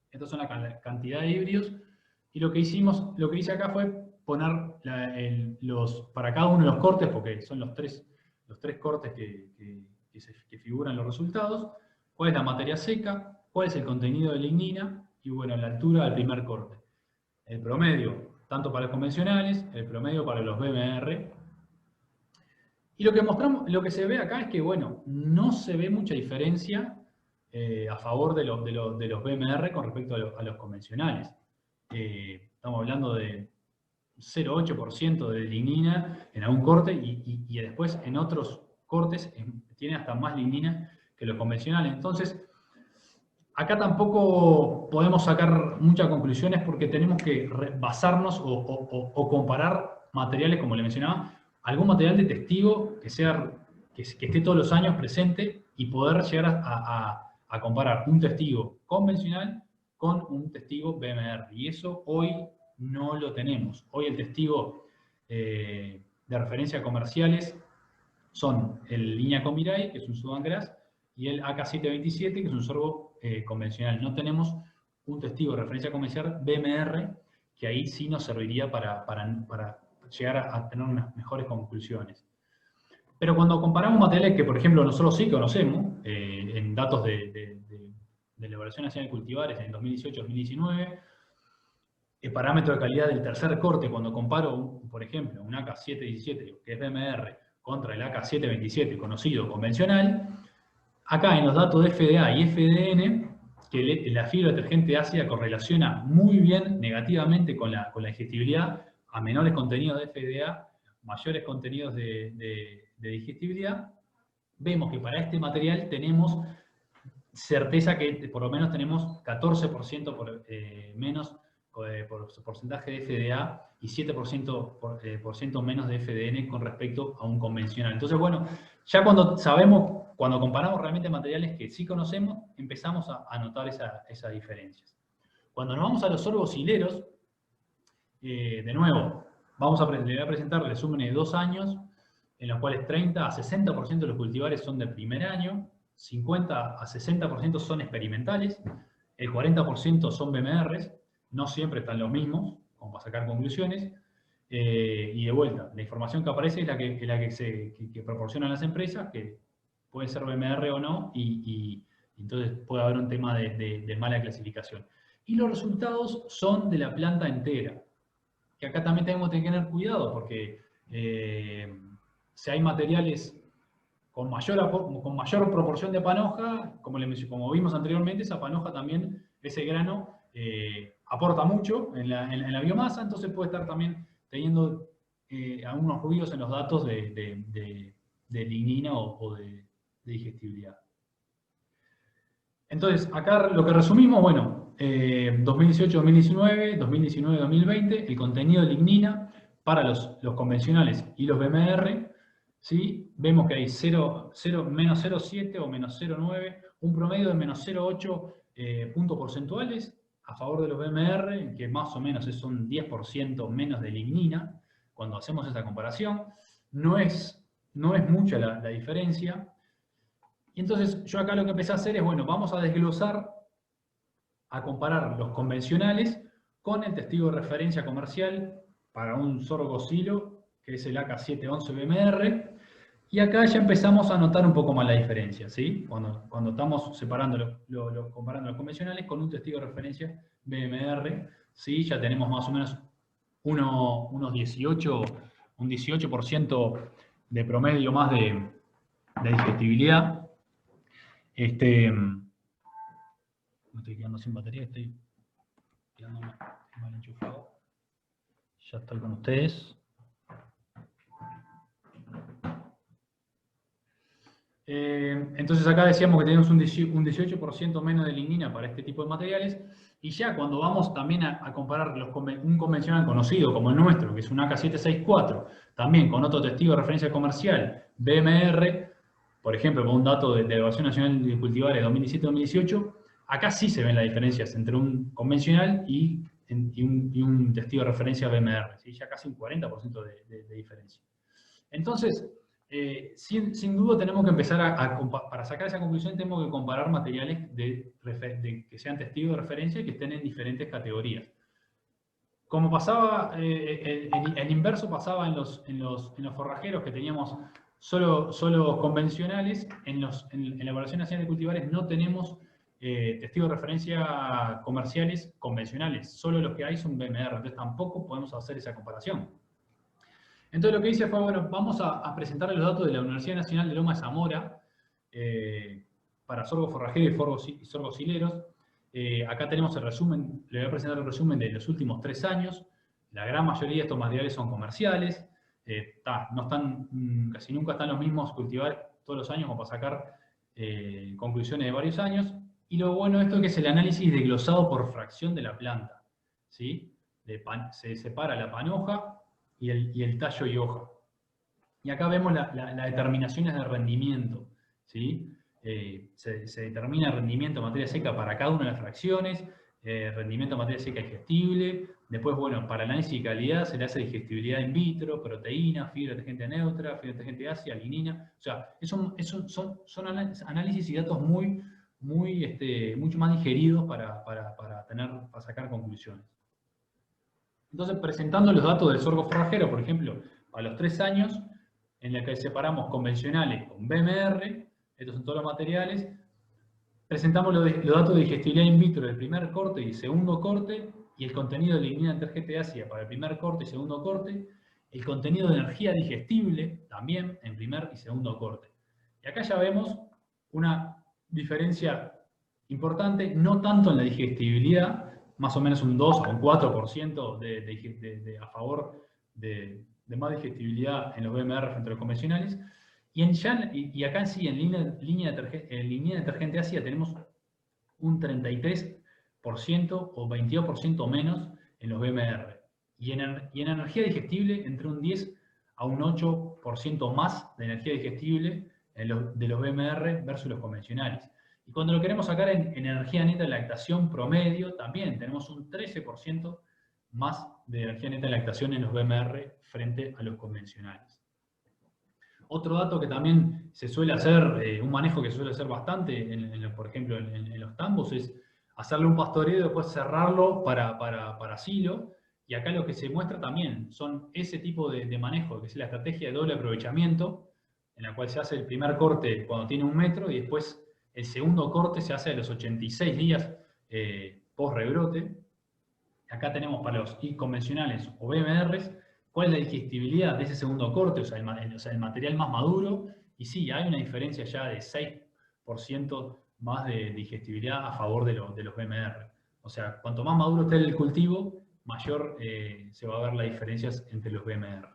estas son la cantidad de híbridos, y lo que hice acá fue poner para cada uno de los cortes, porque son los tres cortes que figuran en los resultados, cuál es la materia seca, cuál es el contenido de lignina, y bueno, la altura del primer corte. El promedio, tanto para los convencionales, el promedio para los BMR. Y lo que se ve acá es que, bueno, no se ve mucha diferencia a favor de los BMR con respecto a los convencionales. Estamos hablando de 0,8% de lignina en algún corte y después en otros cortes tiene hasta más lignina que los convencionales. Entonces, acá tampoco podemos sacar muchas conclusiones porque tenemos que basarnos o comparar materiales, como le mencionaba, algún material de testigo que esté todos los años presente y poder llegar a comparar un testigo convencional con un testigo BMR. Y eso hoy no lo tenemos. Hoy el testigo de referencia comerciales son el Iñaco Mirai, que es un Sudan-Gras, y el AK727, que es un sorgo convencional. No tenemos un testigo de referencia comercial BMR, que ahí sí nos serviría para llegar a tener unas mejores conclusiones. Pero cuando comparamos materiales que, por ejemplo, nosotros sí conocemos, en datos de la Evaluación Nacional de Cultivares en 2018-2019, el parámetro de calidad del tercer corte, cuando comparo, por ejemplo, un AK717, que es BMR, contra el AK727, conocido convencional, acá en los datos de FDA y FDN, que la fibra detergente ácida correlaciona muy bien negativamente con la digestibilidad, a menores contenidos de FDA, mayores contenidos de digestibilidad, vemos que para este material tenemos certeza que por lo menos tenemos 14% menos por porcentaje de FDA y 7% menos de FDN con respecto a un convencional. Entonces, bueno, ya cuando comparamos realmente materiales que sí conocemos, empezamos a notar esas diferencias. Cuando nos vamos a los sorbos hileros, de nuevo, le voy a presentar resúmenes de 2 años, en los cuales 30 a 60% de los cultivares son de primer año, 50 a 60% son experimentales, el 40% son BMRs, no siempre están los mismos, como para sacar conclusiones, y de vuelta, la información que aparece es la que proporcionan las empresas, que puede ser BMR o no, y entonces puede haber un tema de mala clasificación. Y los resultados son de la planta entera, que acá también tenemos que tener cuidado, porque si hay materiales con mayor proporción de panoja, como vimos anteriormente, esa panoja también, ese grano, aporta mucho en la biomasa, entonces puede estar también teniendo algunos ruidos en los datos de lignina o de digestibilidad. Entonces, acá lo que resumimos, bueno, 2018-2019, 2019-2020, el contenido de lignina para los convencionales y los BMR, ¿sí? Vemos que hay menos 0,7 o menos 0,9, un promedio de menos 0,8 puntos porcentuales a favor de los BMR, que más o menos es un 10% menos de lignina, cuando hacemos esta comparación. No es mucha la diferencia. Y entonces yo acá lo que empecé a hacer es, bueno, vamos a desglosar, a comparar los convencionales con el testigo de referencia comercial para un sorgo silo, que es el AK711 BMR, y acá ya empezamos a notar un poco más la diferencia, ¿sí? Cuando estamos separando, comparando los convencionales con un testigo de referencia BMR, ¿sí? Ya tenemos más o menos un 18% de promedio más de digestibilidad. Me estoy quedando sin batería, estoy quedando mal enchufado. Ya estoy con ustedes. Entonces acá decíamos que tenemos un 18% menos de lignina para este tipo de materiales, y ya cuando vamos también a comparar un convencional conocido como el nuestro, que es un AK764, también con otro testigo de referencia comercial, BMR, por ejemplo, con un dato de la Evaluación Nacional de Cultivares de 2017-2018, acá sí se ven las diferencias entre un convencional y un testigo de referencia BMR, ¿sí? Ya casi un 40% de diferencia. Entonces, sin duda tenemos que empezar para sacar esa conclusión tenemos que comparar materiales que sean testigos de referencia y que estén en diferentes categorías. Como pasaba, el inverso pasaba en los forrajeros que teníamos solo convencionales, en la Evaluación Nacional de Cultivares no tenemos testigos de referencia comerciales convencionales, solo los que hay son BMR, entonces tampoco podemos hacer esa comparación. Entonces lo que hice fue, bueno, vamos a presentar los datos de la Universidad Nacional de Loma de Zamora para sorgo forrajero y sorgos hileros. Acá tenemos el resumen, le voy a presentar el resumen de los últimos 3 años. La gran mayoría de estos materiales son comerciales. No están, casi nunca están los mismos cultivares todos los años como para sacar conclusiones de varios años. Y lo bueno de esto es que es el análisis desglosado por fracción de la planta, ¿sí? Se separa la panoja y el tallo y hoja. Y acá vemos las determinaciones de rendimiento, ¿sí? Se determina el rendimiento de materia seca para cada una de las fracciones, rendimiento de materia seca digestible, después, bueno, para análisis de calidad se le hace digestibilidad in vitro, proteína, fibra detergente neutra, fibra detergente ácida, lignina, o sea, son análisis y datos mucho más digeridos para sacar conclusiones. Entonces, presentando los datos del sorgo forrajero, por ejemplo, a los 3 años, en el que separamos convencionales con BMR, estos son todos los materiales, presentamos los datos de digestibilidad in vitro del primer corte y segundo corte, y el contenido de lignina detergente ácida para el primer corte y segundo corte, el contenido de energía digestible también en primer y segundo corte. Y acá ya vemos una diferencia importante, no tanto en la digestibilidad, más o menos un 2 o un 4% a favor de más digestibilidad en los BMR frente a los convencionales. Y acá sí, en línea detergente ácida tenemos un 33% o 22% menos en los BMR. Y en energía digestible, entre un 10 a un 8% más de energía digestible de los BMR versus los convencionales. Y cuando lo queremos sacar en energía neta de lactación promedio, también tenemos un 13% más de energía neta de lactación en los BMR frente a los convencionales. Otro dato que también se suele hacer, un manejo que se suele hacer bastante, por ejemplo, en los tambos, es hacerle un pastoreo y después cerrarlo para silo. Y acá lo que se muestra también son ese tipo de manejo, que es la estrategia de doble aprovechamiento, en la cual se hace el primer corte cuando tiene 1 metro y después el segundo corte se hace a los 86 días post-rebrote. Acá tenemos para los convencionales o BMRs cuál es la digestibilidad de ese segundo corte, o sea, el material más maduro. Y sí, hay una diferencia ya de 6% más de digestibilidad a favor de los BMR. O sea, cuanto más maduro esté el cultivo, mayor se va a ver las diferencias entre los BMR.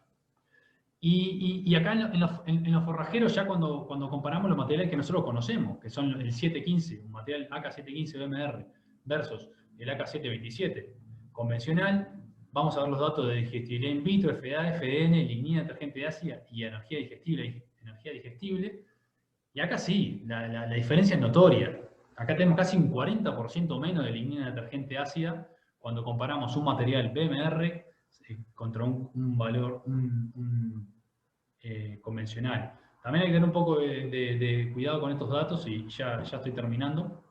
Y acá en los forrajeros, ya cuando comparamos los materiales que nosotros conocemos, que son el 715, un material AK715 BMR, versus el AK727 convencional, vamos a ver los datos de digestibilidad in vitro, FDA, FDN, lignina detergente ácida y energía digestible. Y acá sí, la diferencia es notoria. Acá tenemos casi un 40% menos de lignina detergente ácida cuando comparamos un material BMR contra un valor convencional. También hay que tener un poco de cuidado con estos datos, y ya estoy terminando.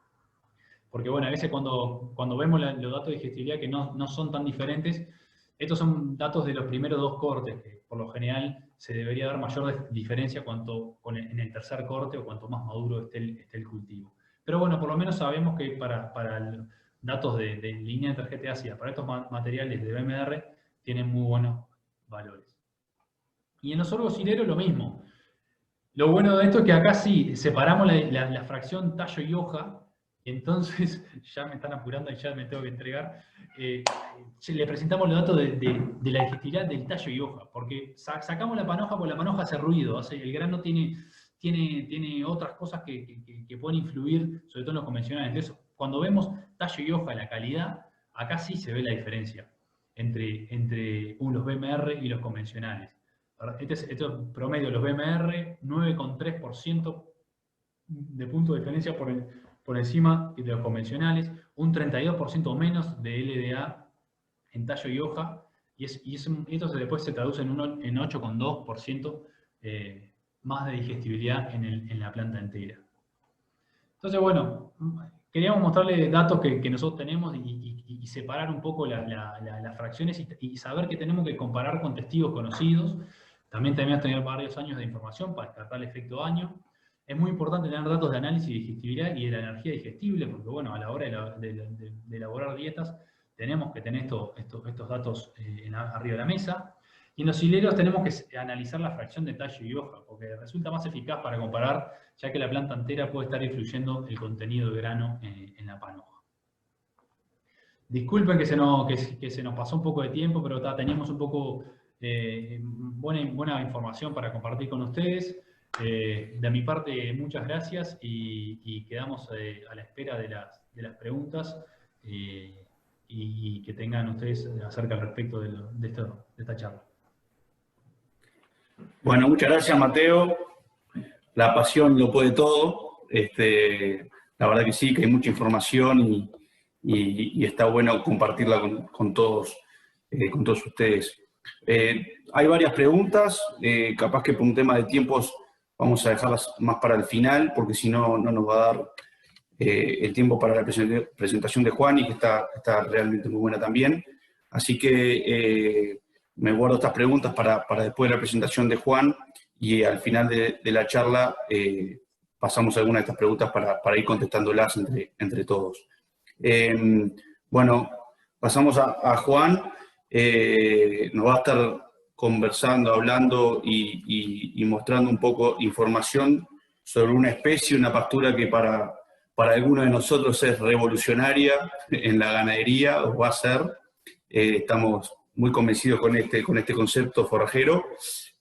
Porque bueno, a veces cuando vemos los datos de digestibilidad que no son tan diferentes, estos son datos de los primeros 2 cortes, que por lo general se debería dar mayor diferencia en el tercer corte o cuanto más maduro esté el cultivo. Pero bueno, por lo menos sabemos que para datos de línea detergente ácida, para estos materiales de BMR, tienen muy buenos valores. Y en los sorgos hileros lo mismo. Lo bueno de esto es que acá sí separamos la fracción tallo y hoja. Entonces, ya me están apurando y ya me tengo que entregar. Le presentamos los datos de la digestibilidad del tallo y hoja, porque sacamos la panoja porque la panoja hace ruido, el grano tiene tiene otras cosas que pueden influir, sobre todo en los convencionales. Entonces, cuando vemos tallo y hoja, la calidad, acá sí se ve la diferencia entre los BMR y los convencionales. Este es promedio, los BMR, 9,3% de punto de diferencia por encima de los convencionales, un 32% menos de LDA en tallo y hoja, y esto después se traduce en 8,2% más de digestibilidad en la planta entera. Entonces, bueno, queríamos mostrarles datos que nosotros tenemos y separar un poco las fracciones y saber que tenemos que comparar con testigos conocidos. También tenemos que tener varios años de información para descartar el efecto daño. Es muy importante tener datos de análisis de digestibilidad y de la energía digestible, porque bueno, a la hora de elaborar dietas tenemos que tener estos datos arriba de la mesa. Y en los hileros tenemos que analizar la fracción de tallo y hoja, porque resulta más eficaz para comparar, ya que la planta entera puede estar influyendo el contenido de grano en la panoja. Disculpen que se nos pasó un poco de tiempo, pero teníamos un poco buena información para compartir con ustedes. De mi parte, muchas gracias y quedamos a la espera de las preguntas y que tengan ustedes acerca al respecto de esta charla. Bueno, muchas gracias, Mateo. La pasión lo puede todo. La verdad que sí, que hay mucha información y está bueno compartirla con todos ustedes. Hay varias preguntas, capaz que por un tema de tiempos vamos a dejarlas más para el final, porque si no, no nos va a dar el tiempo para la presentación de Juan, y que está realmente muy buena también. Así que me guardo estas preguntas para después de la presentación de Juan, y al final de la charla pasamos algunas de estas preguntas para ir contestándolas entre todos. Bueno, pasamos a Juan. Nos va a estar conversando, hablando y mostrando un poco información sobre una especie, una pastura que para algunos de nosotros es revolucionaria en la ganadería, o va a ser. Estamos muy convencidos con este concepto forrajero.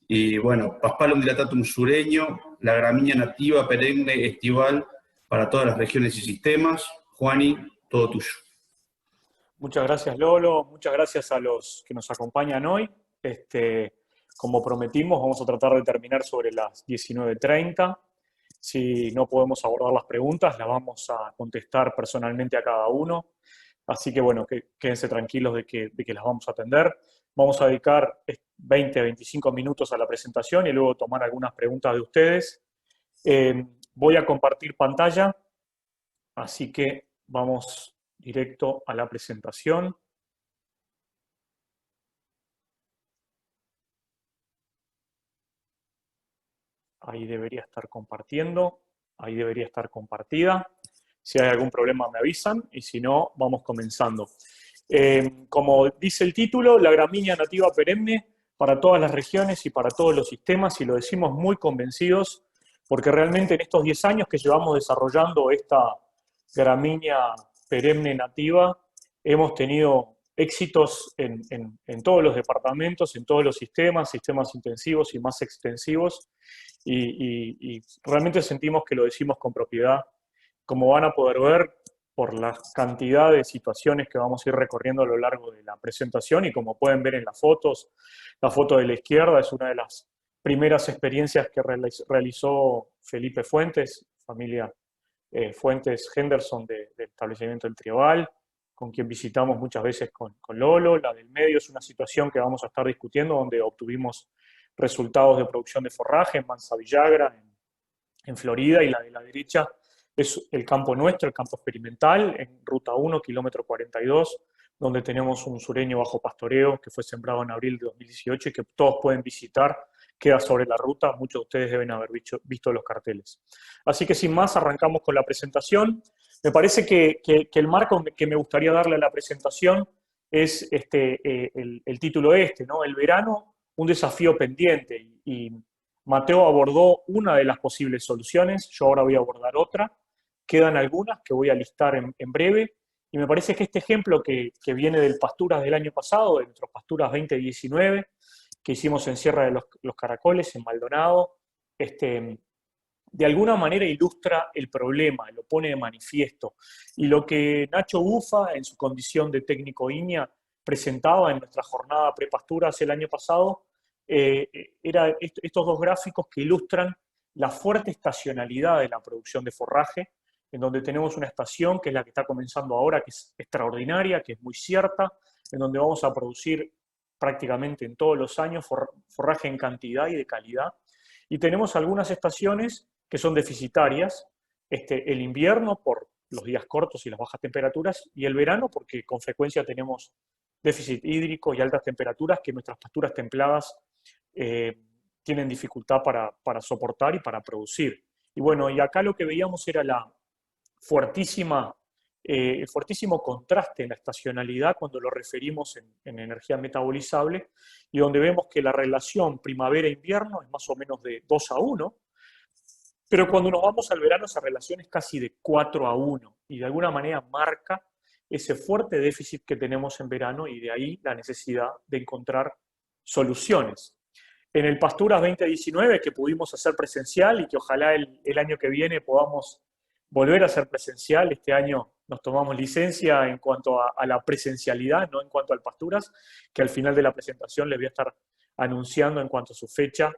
Y bueno, Paspalum dilatatum sureño, la gramínea nativa, perenne, estival, para todas las regiones y sistemas. Juani, todo tuyo. Muchas gracias, Lolo. Muchas gracias a los que nos acompañan hoy. Como prometimos, vamos a tratar de terminar sobre las 19:30. Si no podemos abordar las preguntas, las vamos a contestar personalmente a cada uno. Así que, bueno, quédense tranquilos de que las vamos a atender. Vamos a dedicar 20 a 25 minutos a la presentación y luego tomar algunas preguntas de ustedes. Voy a compartir pantalla, así que vamos directo a la presentación. Ahí debería estar compartiendo, ahí debería estar compartida. Si hay algún problema me avisan, y si no, vamos comenzando. Como dice el título, la gramínea nativa perenne para todas las regiones y para todos los sistemas, y lo decimos muy convencidos, porque realmente en estos 10 años que llevamos desarrollando esta gramínea perenne nativa, hemos tenido éxitos en todos los departamentos, en todos los sistemas intensivos y más extensivos, y realmente sentimos que lo decimos con propiedad, como van a poder ver por la cantidad de situaciones que vamos a ir recorriendo a lo largo de la presentación, y como pueden ver en las fotos, la foto de la izquierda es una de las primeras experiencias que realizó Felipe Fuentes, familia Fuentes Henderson del establecimiento del Tribal, con quien visitamos muchas veces con Lolo. La del medio es una situación que vamos a estar discutiendo, donde obtuvimos resultados de producción de forraje en Mansa Villagra, en Florida, y la de la derecha es el campo nuestro, el campo experimental, en Ruta 1, kilómetro 42, donde tenemos un sureño bajo pastoreo que fue sembrado en abril de 2018 y que todos pueden visitar, queda sobre la ruta, muchos de ustedes deben haber visto los carteles. Así que sin más, arrancamos con la presentación. Me parece que el marco que me gustaría darle a la presentación es el título ¿no? El verano, un desafío pendiente, y Mateo abordó una de las posibles soluciones, yo ahora voy a abordar otra. Quedan algunas que voy a listar en breve, y me parece que este ejemplo que viene del Pasturas del año pasado, de nuestros Pasturas 2019, que hicimos en Sierra de los Caracoles, en Maldonado, de alguna manera ilustra el problema, lo pone de manifiesto. Y lo que Nacho Bufa, en su condición de técnico INIA, presentaba en nuestra jornada prepasturas el año pasado, era estos dos gráficos que ilustran la fuerte estacionalidad de la producción de forraje, en donde tenemos una estación que es la que está comenzando ahora, que es extraordinaria, que es muy cierta, en donde vamos a producir prácticamente en todos los años forraje en cantidad y de calidad. Y tenemos algunas estaciones que son deficitarias, el invierno por los días cortos y las bajas temperaturas, y el verano porque con frecuencia tenemos déficit hídrico y altas temperaturas que nuestras pasturas templadas tienen dificultad para soportar y para producir. Y bueno, y acá lo que veíamos era el fuertísimo contraste en la estacionalidad cuando lo referimos en energía metabolizable, y donde vemos que la relación primavera-invierno es más o menos de 2:1, pero cuando nos vamos al verano esa relación es casi de 4:1, y de alguna manera marca ese fuerte déficit que tenemos en verano, y de ahí la necesidad de encontrar soluciones. En el Pasturas 2019, que pudimos hacer presencial y que ojalá el año que viene podamos volver a hacer presencial, este año nos tomamos licencia en cuanto a la presencialidad, no en cuanto al Pasturas, que al final de la presentación les voy a estar anunciando en cuanto a su fecha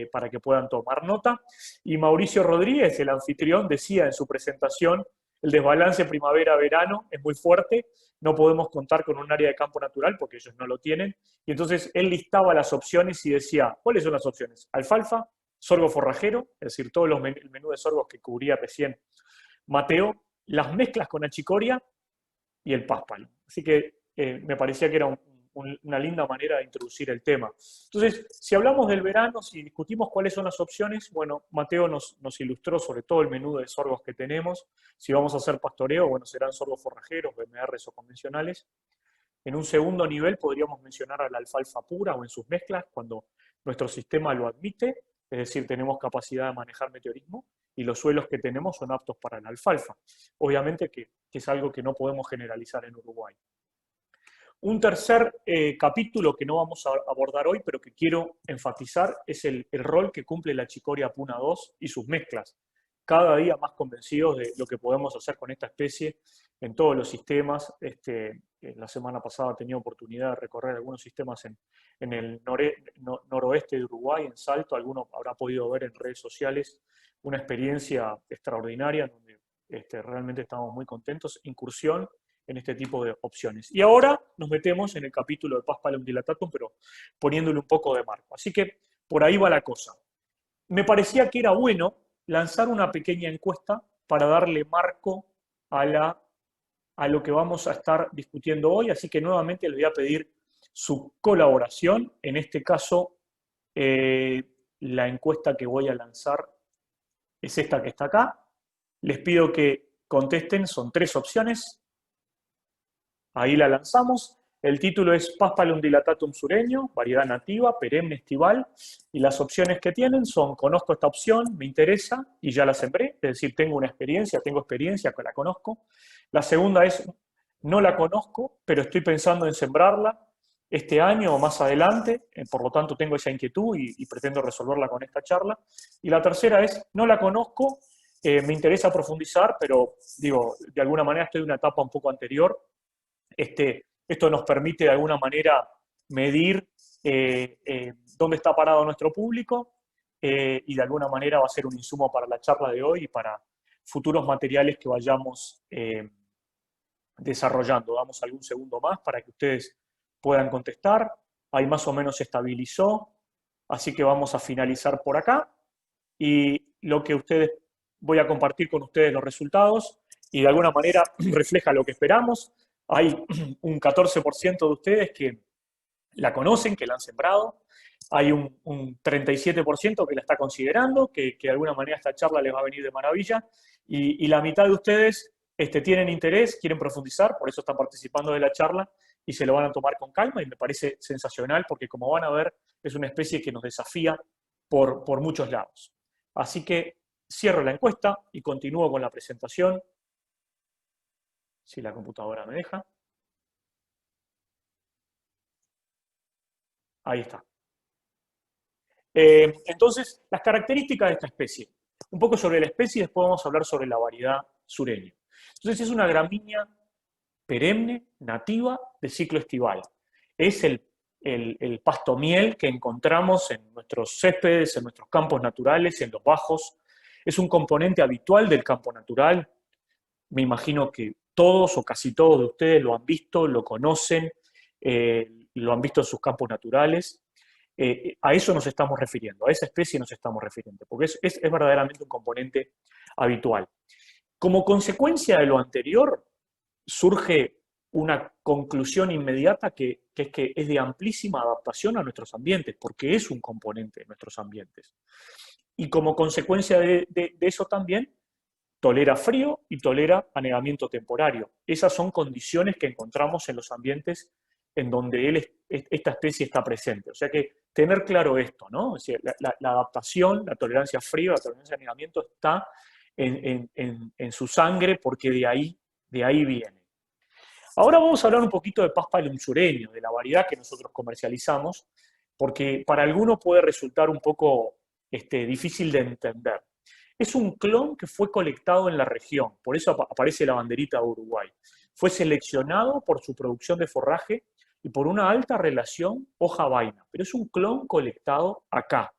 para que puedan tomar nota. Y Mauricio Rodríguez, el anfitrión, decía en su presentación: el desbalance primavera-verano es muy fuerte, no podemos contar con un área de campo natural porque ellos no lo tienen. Y entonces él listaba las opciones y decía, ¿cuáles son las opciones? Alfalfa, sorgo forrajero, es decir, todo el menú de sorgos que cubría recién Mateo, las mezclas con achicoria y el páspalo. Así que me parecía que era una linda manera de introducir el tema. Entonces, si hablamos del verano, si discutimos cuáles son las opciones, bueno, Mateo nos ilustró sobre todo el menú de sorgos que tenemos. Si vamos a hacer pastoreo, bueno, serán sorgos forrajeros, BMRs o convencionales. En un segundo nivel podríamos mencionar a la alfalfa pura o en sus mezclas, cuando nuestro sistema lo admite, es decir, tenemos capacidad de manejar meteorismo y los suelos que tenemos son aptos para la alfalfa. Obviamente que es algo que no podemos generalizar en Uruguay. Un tercer capítulo que no vamos a abordar hoy, pero que quiero enfatizar, es el rol que cumple la Achicoria Puna 2 y sus mezclas. Cada día más convencidos de lo que podemos hacer con esta especie en todos los sistemas. La semana pasada tenía oportunidad de recorrer algunos sistemas en el noroeste de Uruguay, en Salto. Alguno habrá podido ver en redes sociales una experiencia extraordinaria donde realmente estamos muy contentos. Incursión en este tipo de opciones. Y ahora nos metemos en el capítulo de Paspalum dilatatum, pero poniéndole un poco de marco. Así que por ahí va la cosa. Me parecía que era bueno lanzar una pequeña encuesta para darle marco a lo que vamos a estar discutiendo hoy, así que nuevamente les voy a pedir su colaboración. En este caso, la encuesta que voy a lanzar es esta que está acá. Les pido que contesten, son 3 opciones. Ahí la lanzamos. El título es Paspalum dilatatum sureño, variedad nativa, perenne, estival. Y las opciones que tienen son: conozco esta opción, me interesa y ya la sembré. Es decir, tengo experiencia que la conozco. La segunda es: no la conozco, pero estoy pensando en sembrarla este año o más adelante. Por lo tanto, tengo esa inquietud y pretendo resolverla con esta charla. Y la tercera es: no la conozco, me interesa profundizar, pero digo, de alguna manera estoy en una etapa un poco anterior. Esto nos permite de alguna manera medir dónde está parado nuestro público y de alguna manera va a ser un insumo para la charla de hoy y para futuros materiales que vayamos desarrollando. Damos algún segundo más para que ustedes puedan contestar. Ahí más o menos se estabilizó, así que vamos a finalizar por acá. Y voy a compartir con ustedes los resultados y de alguna manera refleja lo que esperamos. Hay un 14% de ustedes que la conocen, que la han sembrado. Hay un 37% que la está considerando, que de alguna manera esta charla les va a venir de maravilla. Y la mitad de ustedes tienen interés, quieren profundizar, por eso están participando de la charla y se lo van a tomar con calma. Y me parece sensacional porque, como van a ver, es una especie que nos desafía por muchos lados. Así que cierro la encuesta y continúo con la presentación. Si la computadora me deja. Ahí está. Entonces, las características de esta especie. un poco sobre la especie y después vamos a hablar sobre la variedad sureña. Entonces es una gramínea perenne, nativa, de ciclo estival. Es el pasto miel que encontramos en nuestros céspedes, en nuestros campos naturales, en los bajos. Es un componente habitual del campo natural. Me imagino que todos o casi todos de ustedes lo han visto, lo conocen, lo han visto en sus campos naturales. A eso nos estamos refiriendo, a esa especie nos estamos refiriendo, porque es verdaderamente un componente habitual. Como consecuencia de lo anterior, surge una conclusión inmediata que es de amplísima adaptación a nuestros ambientes, porque es un componente de nuestros ambientes. Y como consecuencia de eso también, tolera frío y tolera anegamiento temporario. Esas son condiciones que encontramos en los ambientes en donde esta especie está presente. O sea que tener claro esto, ¿no? Es decir, la adaptación, la tolerancia a frío, la tolerancia a anegamiento está en su sangre porque de ahí viene. Ahora vamos a hablar un poquito de Paspalum sureño, de la variedad que nosotros comercializamos, porque para algunos puede resultar un poco difícil de entender. Es un clon que fue colectado en la región, por eso aparece la banderita de Uruguay. Fue seleccionado por su producción de forraje y por una alta relación hoja-vaina, pero es un clon colectado acá.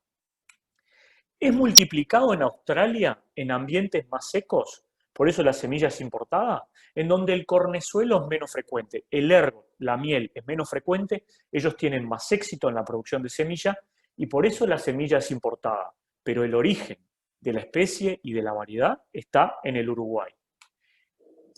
Es multiplicado en Australia en ambientes más secos, por eso la semilla es importada, en donde el cornezuelo es menos frecuente, el ergo, la miel, es menos frecuente, ellos tienen más éxito en la producción de semilla y por eso la semilla es importada, pero el origen de la especie y de la variedad está en el Uruguay.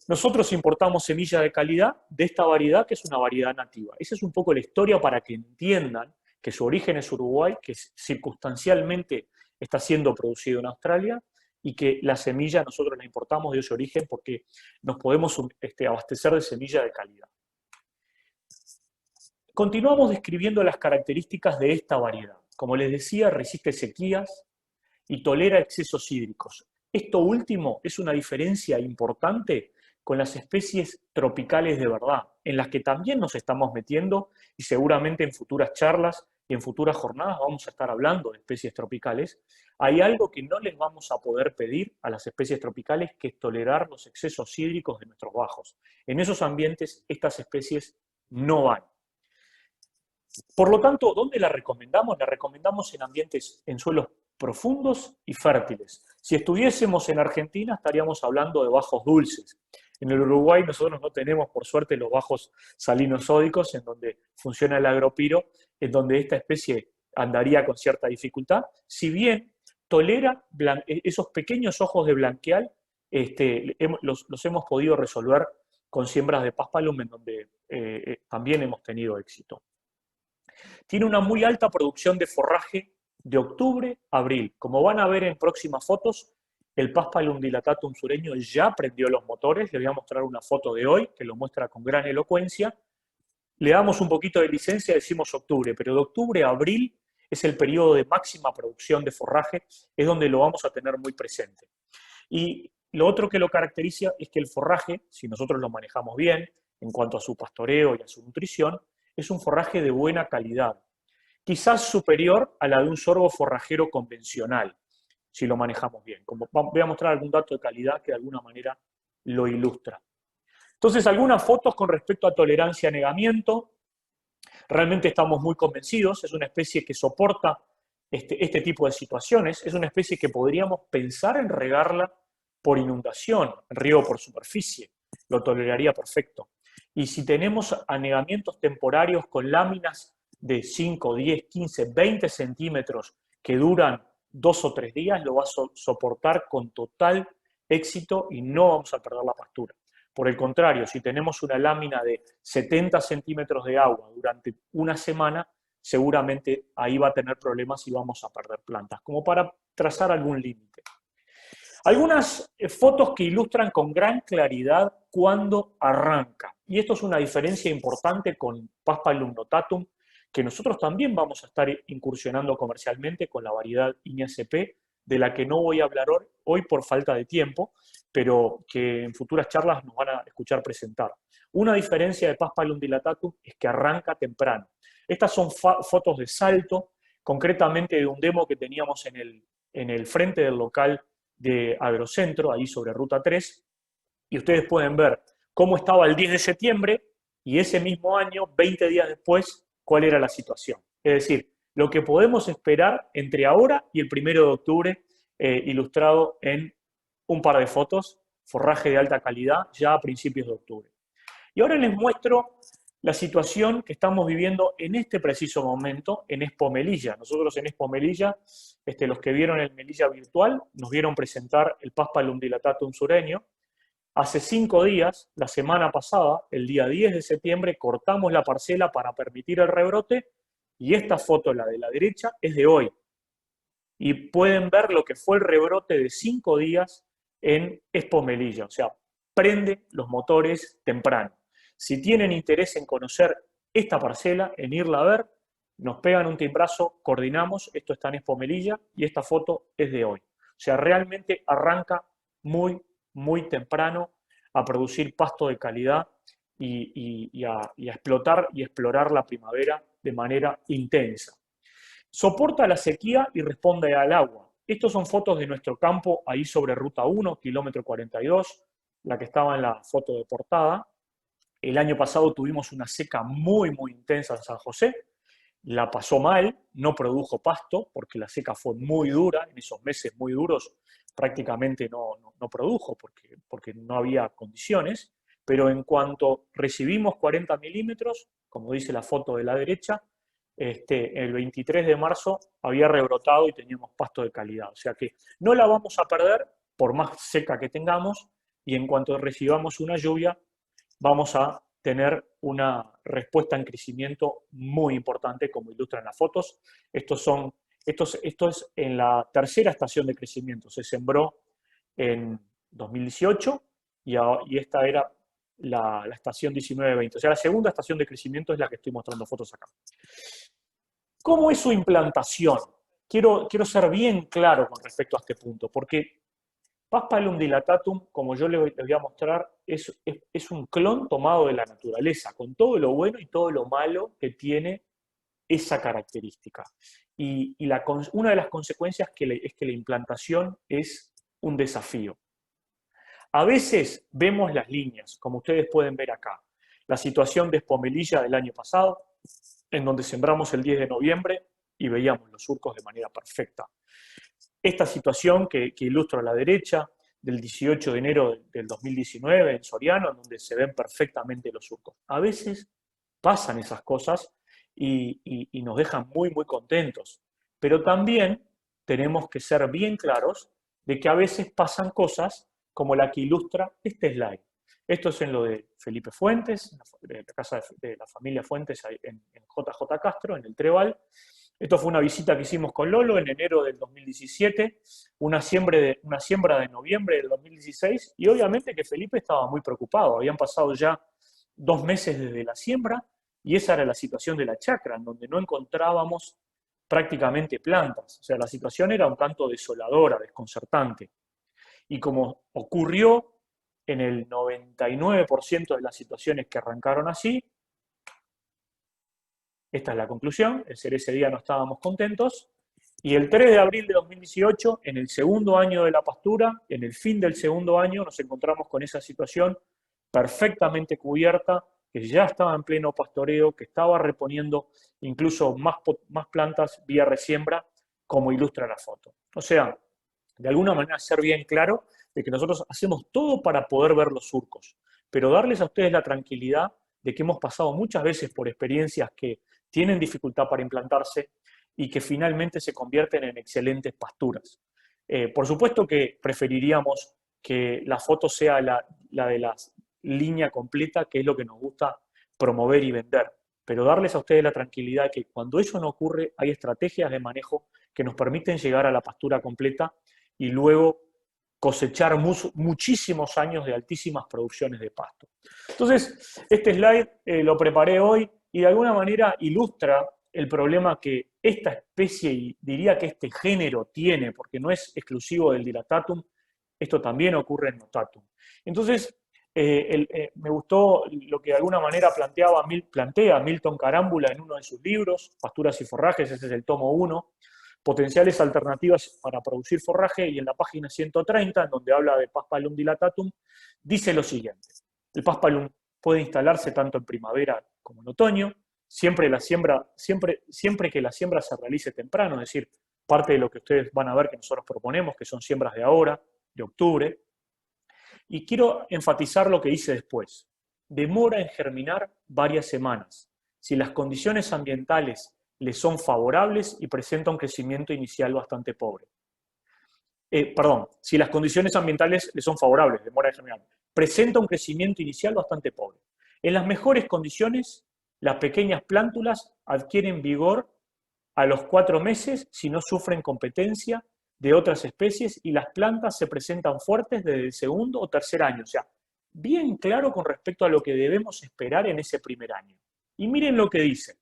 Nosotros importamos semilla de calidad de esta variedad que es una variedad nativa. Esa es un poco la historia para que entiendan que su origen es Uruguay, que circunstancialmente está siendo producido en Australia y que la semilla nosotros la importamos de ese origen porque nos podemos abastecer de semilla de calidad. Continuamos describiendo las características de esta variedad. Como les decía, resiste sequías y tolera excesos hídricos. Esto último es una diferencia importante con las especies tropicales de verdad, en las que también nos estamos metiendo y seguramente en futuras charlas y en futuras jornadas vamos a estar hablando de especies tropicales. Hay algo que no les vamos a poder pedir a las especies tropicales, que es tolerar los excesos hídricos de nuestros bajos. En esos ambientes estas especies no van. Por lo tanto, ¿dónde la recomendamos? La recomendamos en ambientes, en suelos profundos y fértiles. Si estuviésemos en Argentina estaríamos hablando de bajos dulces. En el Uruguay nosotros no tenemos, por suerte, los bajos salinosódicos en donde funciona el agropiro, en donde esta especie andaría con cierta dificultad, si bien tolera esos pequeños ojos de blanqueal, los hemos podido resolver con siembras de Paspalum en donde también hemos tenido éxito. Tiene una muy alta producción de forraje de octubre a abril. Como van a ver en próximas fotos, el Paspalum dilatatum sureño ya prendió los motores. Les voy a mostrar una foto de hoy que lo muestra con gran elocuencia. Le damos un poquito de licencia, decimos octubre, pero de octubre a abril es el periodo de máxima producción de forraje, es donde lo vamos a tener muy presente. Y lo otro que lo caracteriza es que el forraje, si nosotros lo manejamos bien, en cuanto a su pastoreo y a su nutrición, es un forraje de buena calidad, quizás superior a la de un sorgo forrajero convencional, si lo manejamos bien. Voy a mostrar algún dato de calidad que de alguna manera lo ilustra. Entonces, algunas fotos con respecto a tolerancia a anegamiento. Realmente estamos muy convencidos, es una especie que soporta este tipo de situaciones, es una especie que podríamos pensar en regarla por inundación, riego por superficie, lo toleraría perfecto. Y si tenemos anegamientos temporarios con láminas de 5, 10, 15, 20 centímetros que duran 2 o 3 días, lo va a soportar con total éxito y no vamos a perder la pastura. Por el contrario, si tenemos una lámina de 70 centímetros de agua durante una semana, seguramente ahí va a tener problemas y vamos a perder plantas, como para trazar algún límite. Algunas fotos que ilustran con gran claridad cuándo arranca. Y esto es una diferencia importante con Paspalum notatum, que nosotros también vamos a estar incursionando comercialmente con la variedad Iña CP, de la que no voy a hablar hoy por falta de tiempo, pero que en futuras charlas nos van a escuchar presentar. Una diferencia de Paspalum dilatatum es que arranca temprano. Estas son fotos de salto, concretamente de un demo que teníamos en el frente del local de Agrocentro, ahí sobre Ruta 3, y ustedes pueden ver cómo estaba el 10 de septiembre y ese mismo año, 20 días después, cuál era la situación. Es decir, lo que podemos esperar entre ahora y el 1 de octubre, ilustrado en un par de fotos, forraje de alta calidad, ya a principios de octubre. Y ahora les muestro la situación que estamos viviendo en este preciso momento en Expo Melilla. Nosotros en Expo Melilla, los que vieron el Melilla virtual, nos vieron presentar el Paspalum dilatatum sureño. Hace 5 días, la semana pasada, el día 10 de septiembre, cortamos la parcela para permitir el rebrote y esta foto, la de la derecha, es de hoy. Y pueden ver lo que fue el rebrote de 5 días en Expo Melilla. O sea, prende los motores temprano. Si tienen interés en conocer esta parcela, en irla a ver, nos pegan un timbrazo, coordinamos, esto está en Expo Melilla y esta foto es de hoy. O sea, realmente arranca muy temprano a producir pasto de calidad y a explotar y explorar la primavera de manera intensa. Soporta la sequía y responde al agua. Estos son fotos de nuestro campo ahí sobre Ruta 1, kilómetro 42, la que estaba en la foto de portada. El año pasado tuvimos una seca muy intensa en San José, la pasó mal, no produjo pasto porque la seca fue muy dura, en esos meses muy duros prácticamente no produjo porque no había condiciones, pero en cuanto recibimos 40 milímetros, como dice la foto de la derecha, el 23 de marzo había rebrotado y teníamos pasto de calidad. O sea que no la vamos a perder por más seca que tengamos y en cuanto recibamos una lluvia, vamos a tener una respuesta en crecimiento muy importante, como ilustran las fotos. Esto es en la tercera estación de crecimiento. Se sembró en 2018 y esta era la estación 19-20. O sea, la segunda estación de crecimiento es la que estoy mostrando fotos acá. ¿Cómo es su implantación? Quiero ser bien claro con respecto a este punto, porque Paspalum dilatatum, como yo les voy a mostrar, es un clon tomado de la naturaleza, con todo lo bueno y todo lo malo que tiene esa característica. Y una de las consecuencias es que la implantación es un desafío. A veces vemos las líneas, como ustedes pueden ver acá. La situación de Expo Melilla del año pasado, en donde sembramos el 10 de noviembre y veíamos los surcos de manera perfecta. Esta situación que ilustro a la derecha, del 18 de enero del 2019 en Soriano, en donde se ven perfectamente los surcos. A veces pasan esas cosas y nos dejan muy contentos, pero también tenemos que ser bien claros de que a veces pasan cosas como la que ilustra este slide. Esto es en lo de Felipe Fuentes, en la casa de la familia Fuentes en JJ Castro, en el Trebal. Esto fue una visita que hicimos con Lolo en enero del 2017, una siembra de noviembre del 2016, y obviamente que Felipe estaba muy preocupado. Habían pasado ya 2 meses desde la siembra, y esa era la situación de la chacra, en donde no encontrábamos prácticamente plantas. O sea, la situación era un tanto desoladora, desconcertante. Y como ocurrió en el 99% de las situaciones que arrancaron así, esta es la conclusión, ese día no estábamos contentos, y el 3 de abril de 2018, en el segundo año de la pastura, en el fin del segundo año, nos encontramos con esa situación perfectamente cubierta, que ya estaba en pleno pastoreo, que estaba reponiendo incluso más plantas vía resiembra, como ilustra la foto. O sea, de alguna manera ser bien claro de que nosotros hacemos todo para poder ver los surcos, pero darles a ustedes la tranquilidad de que hemos pasado muchas veces por experiencias que tienen dificultad para implantarse y que finalmente se convierten en excelentes pasturas. Por supuesto que preferiríamos que la foto sea la de la línea completa, que es lo que nos gusta promover y vender, pero darles a ustedes la tranquilidad de que cuando eso no ocurre hay estrategias de manejo que nos permiten llegar a la pastura completa y luego cosechar muchísimos años de altísimas producciones de pasto. Entonces, este slide lo preparé hoy y de alguna manera ilustra el problema que esta especie, y diría que este género tiene, porque no es exclusivo del dilatatum, esto también ocurre en notatum. Entonces, me gustó lo que de alguna manera plantea Milton Carámbula en uno de sus libros, Pasturas y Forrajes, ese es el tomo 1, Potenciales alternativas para producir forraje, y en la página 130, en donde habla de Paspalum dilatatum, dice lo siguiente: el Paspalum puede instalarse tanto en primavera como en otoño, siempre que la siembra se realice temprano, es decir, parte de lo que ustedes van a ver que nosotros proponemos, que son siembras de ahora, de octubre. Y quiero enfatizar lo que dice después: demora en germinar varias semanas, si las condiciones ambientales le son favorables y presenta un crecimiento inicial bastante pobre. Si las condiciones ambientales le son favorables, demora en germinar, presenta un crecimiento inicial bastante pobre. En las mejores condiciones, las pequeñas plántulas adquieren vigor a los 4 meses si no sufren competencia de otras especies, y las plantas se presentan fuertes desde el segundo o tercer año. O sea, bien claro con respecto a lo que debemos esperar en ese primer año. Y miren lo que dice: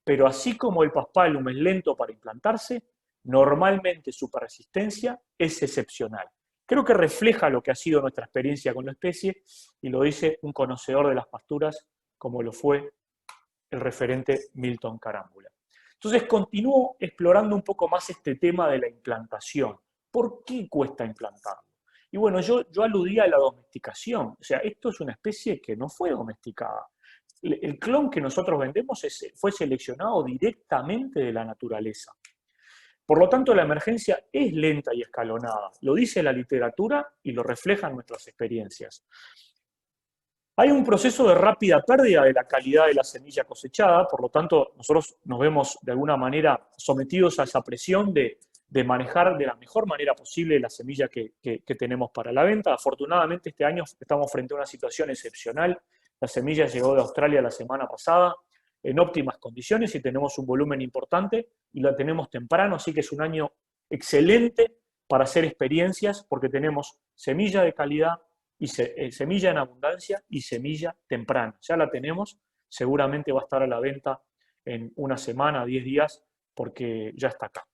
pero así como el Paspalum es lento para implantarse, normalmente su persistencia es excepcional. Creo que refleja lo que ha sido nuestra experiencia con la especie, y lo dice un conocedor de las pasturas como lo fue el referente Milton Carámbula. Entonces continúo explorando un poco más este tema de la implantación. ¿Por qué cuesta implantarlo? Y bueno, yo aludía a la domesticación. O sea, esto es una especie que no fue domesticada. El clon que nosotros vendemos fue seleccionado directamente de la naturaleza. Por lo tanto, la emergencia es lenta y escalonada. Lo dice la literatura y lo reflejan nuestras experiencias. Hay un proceso de rápida pérdida de la calidad de la semilla cosechada, por lo tanto, nosotros nos vemos de alguna manera sometidos a esa presión de manejar de la mejor manera posible la semilla que tenemos para la venta. Afortunadamente, este año estamos frente a una situación excepcional. La semilla llegó de Australia la semana pasada en óptimas condiciones y tenemos un volumen importante y la tenemos temprano, así que es un año excelente para hacer experiencias porque tenemos semilla de calidad, y semilla en abundancia y semilla temprana. Ya la tenemos, seguramente va a estar a la venta en una semana, 10 días, porque ya está acá.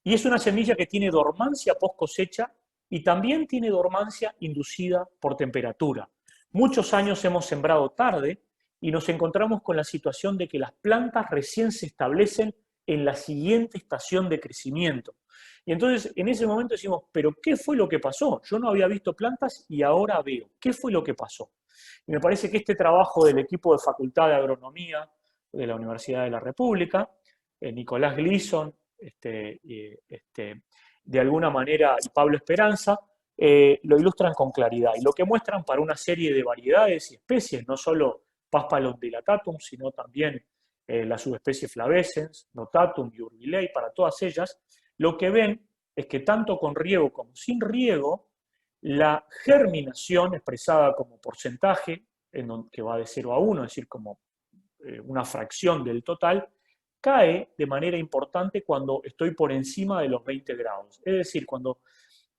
Y es una semilla que tiene dormancia post cosecha y también tiene dormancia inducida por temperatura. Muchos años hemos sembrado tarde y nos encontramos con la situación de que las plantas recién se establecen en la siguiente estación de crecimiento. Y entonces en ese momento decimos, ¿pero qué fue lo que pasó? Yo no había visto plantas y ahora veo. ¿Qué fue lo que pasó? Y me parece que este trabajo del equipo de Facultad de Agronomía de la Universidad de la República, Nicolás Gleason, de alguna manera, y Pablo Esperanza, lo ilustran con claridad. Y lo que muestran para una serie de variedades y especies, no solo Paspalum dilatatum, sino también la subespecie Flavescens, Notatum y Urbilei, para todas ellas, lo que ven es que tanto con riego como sin riego, la germinación expresada como porcentaje, que va de 0 a 1, es decir, como una fracción del total, cae de manera importante cuando estoy por encima de los 20 grados. Es decir, cuando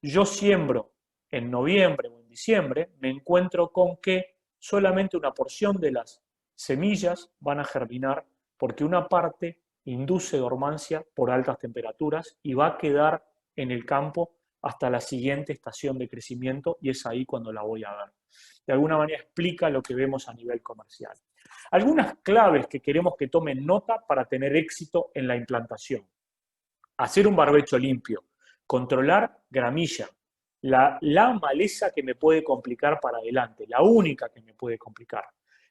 yo siembro en noviembre o en diciembre, me encuentro con que solamente una porción de las semillas van a germinar porque una parte induce dormancia por altas temperaturas y va a quedar en el campo hasta la siguiente estación de crecimiento, y es ahí cuando la voy a ver. De alguna manera explica lo que vemos a nivel comercial. Algunas claves que queremos que tomen nota para tener éxito en la implantación: hacer un barbecho limpio, controlar gramilla, la maleza que me puede complicar para adelante, la única que me puede complicar,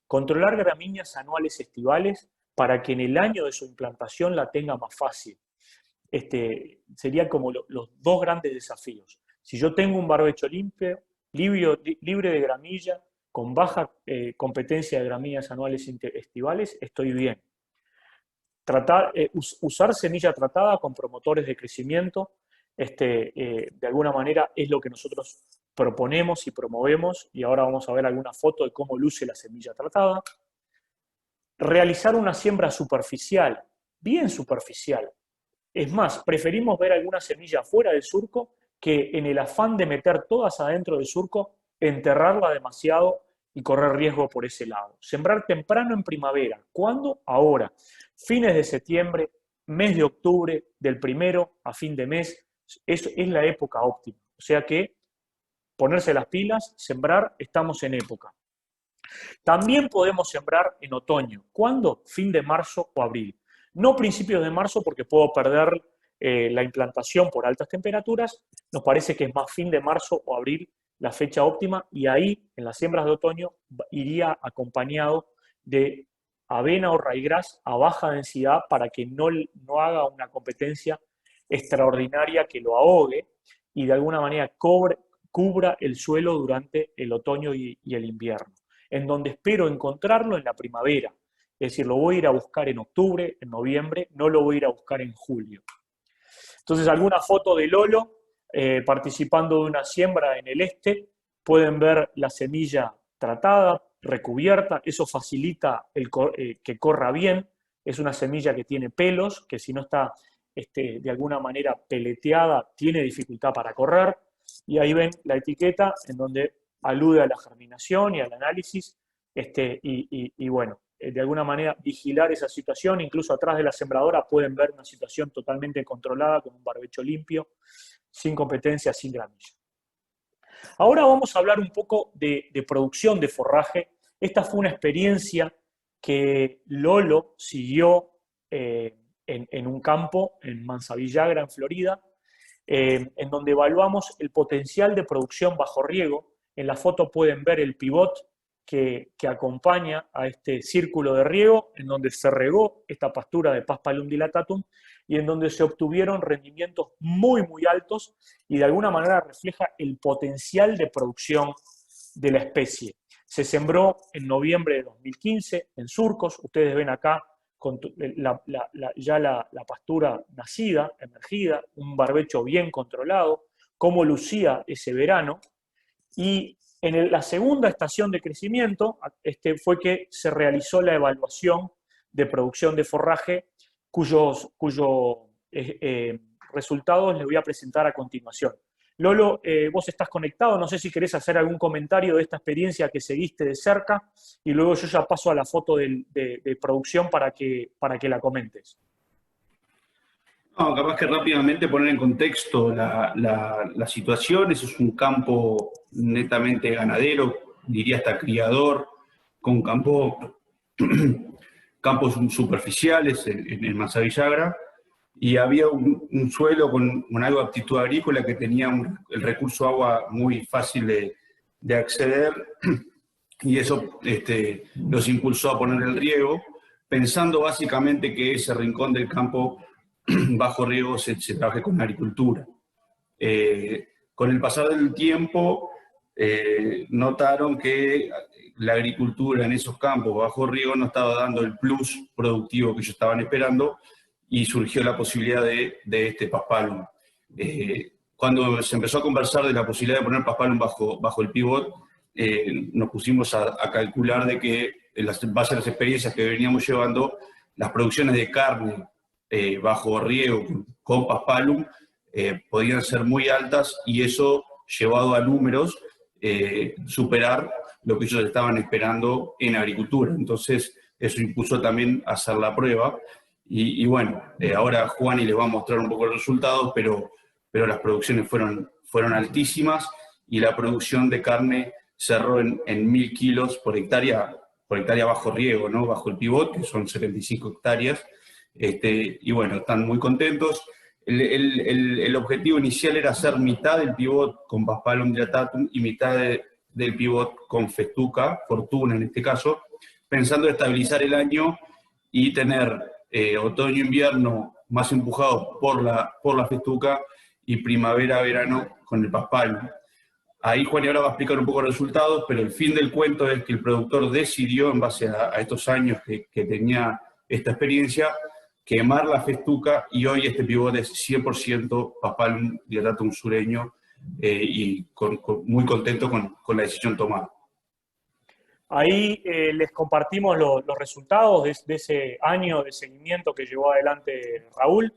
controlar gramíneas anuales estivales para que en el año de su implantación la tenga más fácil. Serían como los dos grandes desafíos. Si yo tengo un barbecho limpio, libre de gramilla, con baja competencia de gramíneas anuales estivales, estoy bien. Usar semilla tratada con promotores de crecimiento, de alguna manera es lo que nosotros proponemos y promovemos, y ahora vamos a ver alguna foto de cómo luce la semilla tratada. Realizar una siembra superficial, bien superficial. Es más, preferimos ver alguna semilla fuera del surco que en el afán de meter todas adentro del surco, enterrarla demasiado y correr riesgo por ese lado. Sembrar temprano en primavera. ¿Cuándo? Ahora. Fines de septiembre, mes de octubre, del 1 a fin de mes, es la época óptima. O sea que ponerse las pilas, sembrar, estamos en época. También podemos sembrar en otoño. ¿Cuándo? Fin de marzo o abril. No principios de marzo porque puedo perder la implantación por altas temperaturas, nos parece que es más fin de marzo o abril la fecha óptima, y ahí, en las siembras de otoño, iría acompañado de avena o ryegrass a baja densidad para que no haga una competencia extraordinaria que lo ahogue y de alguna manera cubra el suelo durante el otoño y el invierno, en donde espero encontrarlo en la primavera. Es decir, lo voy a ir a buscar en octubre, en noviembre, no lo voy a ir a buscar en julio. Entonces, alguna foto de Lolo participando de una siembra en el este, pueden ver la semilla tratada, recubierta, eso facilita que corra bien. Es una semilla que tiene pelos, que si no está de alguna manera peleteada, tiene dificultad para correr. Y ahí ven la etiqueta en donde alude a la germinación y al análisis, y bueno, de alguna manera vigilar esa situación. Incluso atrás de la sembradora pueden ver una situación totalmente controlada, con un barbecho limpio, sin competencia, sin gramilla. Ahora vamos a hablar un poco de producción de forraje. Esta fue una experiencia que Lolo siguió en un campo en Manzavillagra, en Florida, en donde evaluamos el potencial de producción bajo riego. En la foto pueden ver el pivot que acompaña a este círculo de riego, en donde se regó esta pastura de Paspalum dilatatum y en donde se obtuvieron rendimientos muy, muy altos, y de alguna manera refleja el potencial de producción de la especie. Se sembró en noviembre de 2015 en surcos. Ustedes ven acá con ya la pastura nacida, emergida, un barbecho bien controlado, cómo lucía ese verano. Y en la segunda estación de crecimiento fue que se realizó la evaluación de producción de forraje, cuyos resultados les voy a presentar a continuación. Lolo, vos estás conectado, no sé si querés hacer algún comentario de esta experiencia que seguiste de cerca, y luego yo ya paso a la foto de producción para que la comentes. No, capaz que rápidamente poner en contexto la situación. Eso es un campo netamente ganadero, diría hasta criador, con campos superficiales en Manzavillagra, y había un suelo con algo de aptitud agrícola que tenía el recurso agua muy fácil de acceder, y eso los impulsó a poner el riego, pensando básicamente que ese rincón del campo bajo riego se trabaje con agricultura. Con el pasar del tiempo, notaron que la agricultura en esos campos bajo riego no estaba dando el plus productivo que ellos estaban esperando, y surgió la posibilidad de este Paspalum. Cuando se empezó a conversar de la posibilidad de poner Paspalum bajo el pivot, nos pusimos a calcular de que, en base a las experiencias que veníamos llevando, las producciones de carne bajo riego con Paspalum podían ser muy altas, y eso, llevado a números, superar lo que ellos estaban esperando en agricultura. Entonces, eso impuso también hacer la prueba. Y bueno, ahora Juani les va a mostrar un poco los resultados, pero las producciones fueron altísimas, y la producción de carne cerró en 1.000 kilos por hectárea bajo riego, ¿no? Bajo el pivot, que son 75 hectáreas. Y bueno, están muy contentos. El objetivo inicial era hacer mitad del pivot con Paspalum dilatatum y mitad del pivot con Festuca, Fortuna en este caso, pensando estabilizar el año y tener otoño-invierno más empujado por la Festuca, y primavera-verano con el Paspalum. Ahí Juan ahora va a explicar un poco los resultados, pero el fin del cuento es que el productor decidió, en base a estos años que tenía esta experiencia, quemar la Festuca, y hoy este pivot es 100% Paspalum dilatatum sureño, y muy contento con la decisión tomada. Ahí les compartimos los resultados de ese año de seguimiento que llevó adelante Raúl,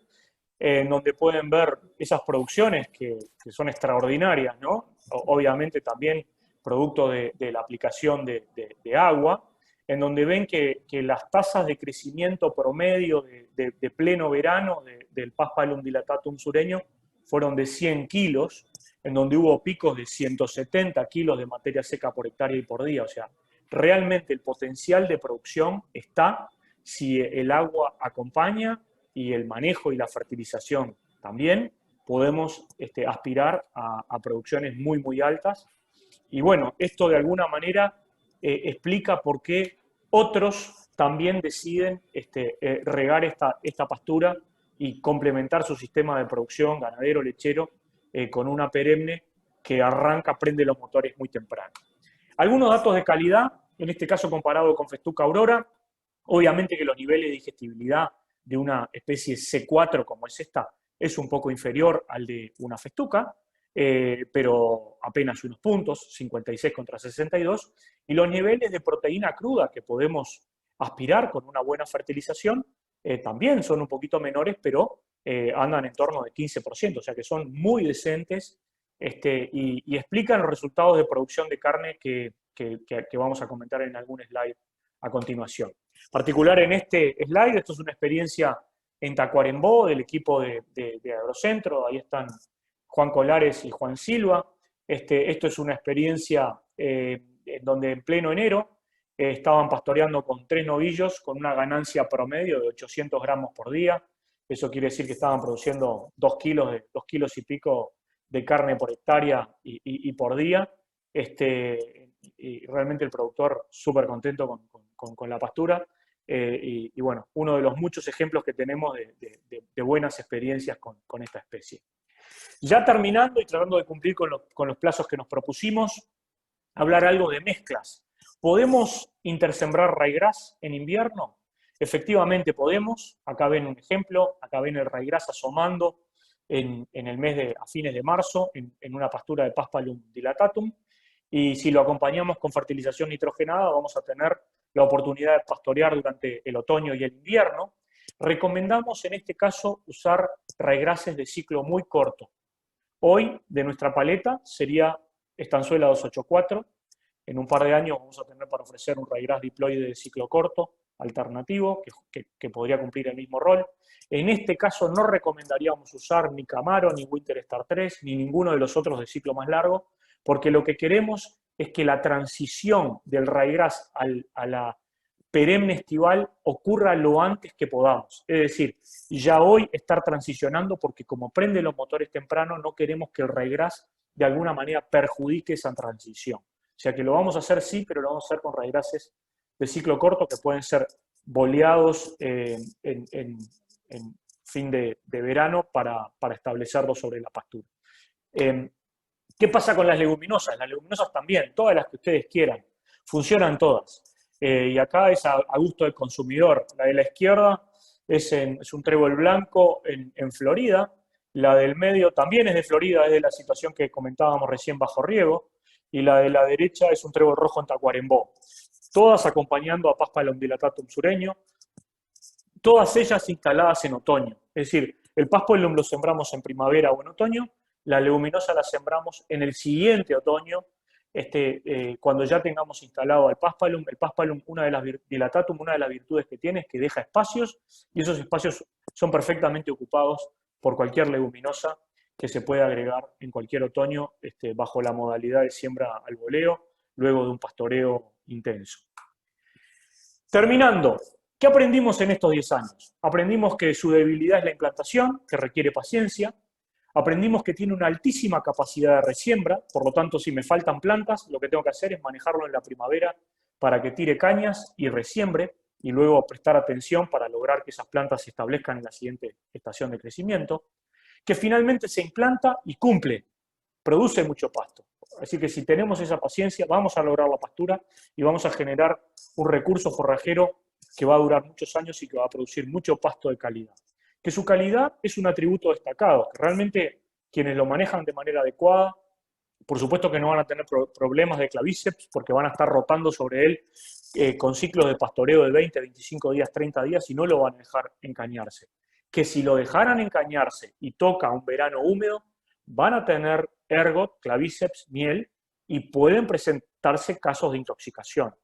en donde pueden ver esas producciones que son extraordinarias, ¿no? Obviamente también producto de la aplicación de agua, en donde ven que las tasas de crecimiento promedio de pleno verano del Paspalum dilatatum sureño fueron de 100 kilos, en donde hubo picos de 170 kilos de materia seca por hectárea y por día. O sea, realmente el potencial de producción está si el agua acompaña y el manejo y la fertilización también podemos aspirar a producciones muy, muy altas. Y bueno, esto de alguna manera explica por qué otros también deciden regar esta pastura y complementar su sistema de producción ganadero, lechero, con una perenne que prende los motores muy temprano. Algunos datos de calidad, en este caso comparado con Festuca Aurora, obviamente que los niveles de digestibilidad de una especie C4 como es esta es un poco inferior al de una Festuca, pero apenas unos puntos, 56 contra 62, y los niveles de proteína cruda que podemos aspirar con una buena fertilización también son un poquito menores, pero andan en torno de 15%, o sea que son muy decentes y explican los resultados de producción de carne que vamos a comentar en algún slide a continuación. En particular en este slide, esto es una experiencia en Tacuarembó del equipo de Agrocentro, ahí están Juan Colares y Juan Silva. Esto es una experiencia en donde en pleno enero estaban pastoreando con 3 novillos con una ganancia promedio de 800 gramos por día. Eso quiere decir que estaban produciendo 2 kilos y pico de carne por hectárea y por día. Y realmente el productor súper contento con la pastura. Y bueno, uno de los muchos ejemplos que tenemos de buenas experiencias con esta especie. Ya terminando y tratando de cumplir con los plazos que nos propusimos, hablar algo de mezclas. ¿Podemos intersembrar ryegrass en invierno? Efectivamente podemos. Acá ven un ejemplo, acá ven el ryegrass asomando en el mes a fines de marzo en una pastura de Paspalum dilatatum. Y si lo acompañamos con fertilización nitrogenada, vamos a tener la oportunidad de pastorear durante el otoño y el invierno. Recomendamos en este caso usar ryegrasses de ciclo muy corto. Hoy, de nuestra paleta, sería Estanzuela 284. En un par de años vamos a tener para ofrecer un ryegrass diploide de ciclo corto, alternativo, que podría cumplir el mismo rol. En este caso no recomendaríamos usar ni Camaro, ni Winter Star 3, ni ninguno de los otros de ciclo más largo, porque lo que queremos es que la transición del ryegrass a la perenne estival ocurra lo antes que podamos. Es decir, ya hoy estar transicionando, porque como prende los motores temprano, no queremos que el ryegrass de alguna manera perjudique esa transición. O sea que lo vamos a hacer sí, pero lo vamos a hacer con ryegrasses de ciclo corto que pueden ser boleados en fin de verano para establecerlo sobre la pastura. ¿Qué pasa con las leguminosas? Las leguminosas también, todas las que ustedes quieran, funcionan todas. Y acá es a gusto del consumidor. La de la izquierda es un trébol blanco en Florida, la del medio también es de Florida, es de la situación que comentábamos recién bajo riego, y la de la derecha es un trébol rojo en Tacuarembó. Todas acompañando a Paspalum dilatatum sureño, todas ellas instaladas en otoño. Es decir, el Paspalum lo sembramos en primavera o en otoño, la leguminosa la sembramos en el siguiente otoño, cuando ya tengamos instalado el Paspalum. El Paspalum, dilatatum, una de las virtudes que tiene es que deja espacios, y esos espacios son perfectamente ocupados por cualquier leguminosa que se puede agregar en cualquier otoño bajo la modalidad de siembra al voleo, luego de un pastoreo intenso. Terminando, ¿qué aprendimos en estos 10 años? Aprendimos que su debilidad es la implantación, que requiere paciencia. Aprendimos que tiene una altísima capacidad de resiembra, por lo tanto, si me faltan plantas, lo que tengo que hacer es manejarlo en la primavera para que tire cañas y resiembre, y luego prestar atención para lograr que esas plantas se establezcan en la siguiente estación de crecimiento. Que finalmente se implanta y cumple, produce mucho pasto. Así que si tenemos esa paciencia, vamos a lograr la pastura y vamos a generar un recurso forrajero que va a durar muchos años y que va a producir mucho pasto de calidad. Que su calidad es un atributo destacado, que realmente quienes lo manejan de manera adecuada, por supuesto que no van a tener problemas de clavíceps porque van a estar rotando sobre él con ciclos de pastoreo de 20, 25 días, 30 días y no lo van a dejar encañarse. Que si lo dejaran encañarse y toca un verano húmedo, van a tener ergot, clavíceps, miel y pueden presentarse casos de intoxicación.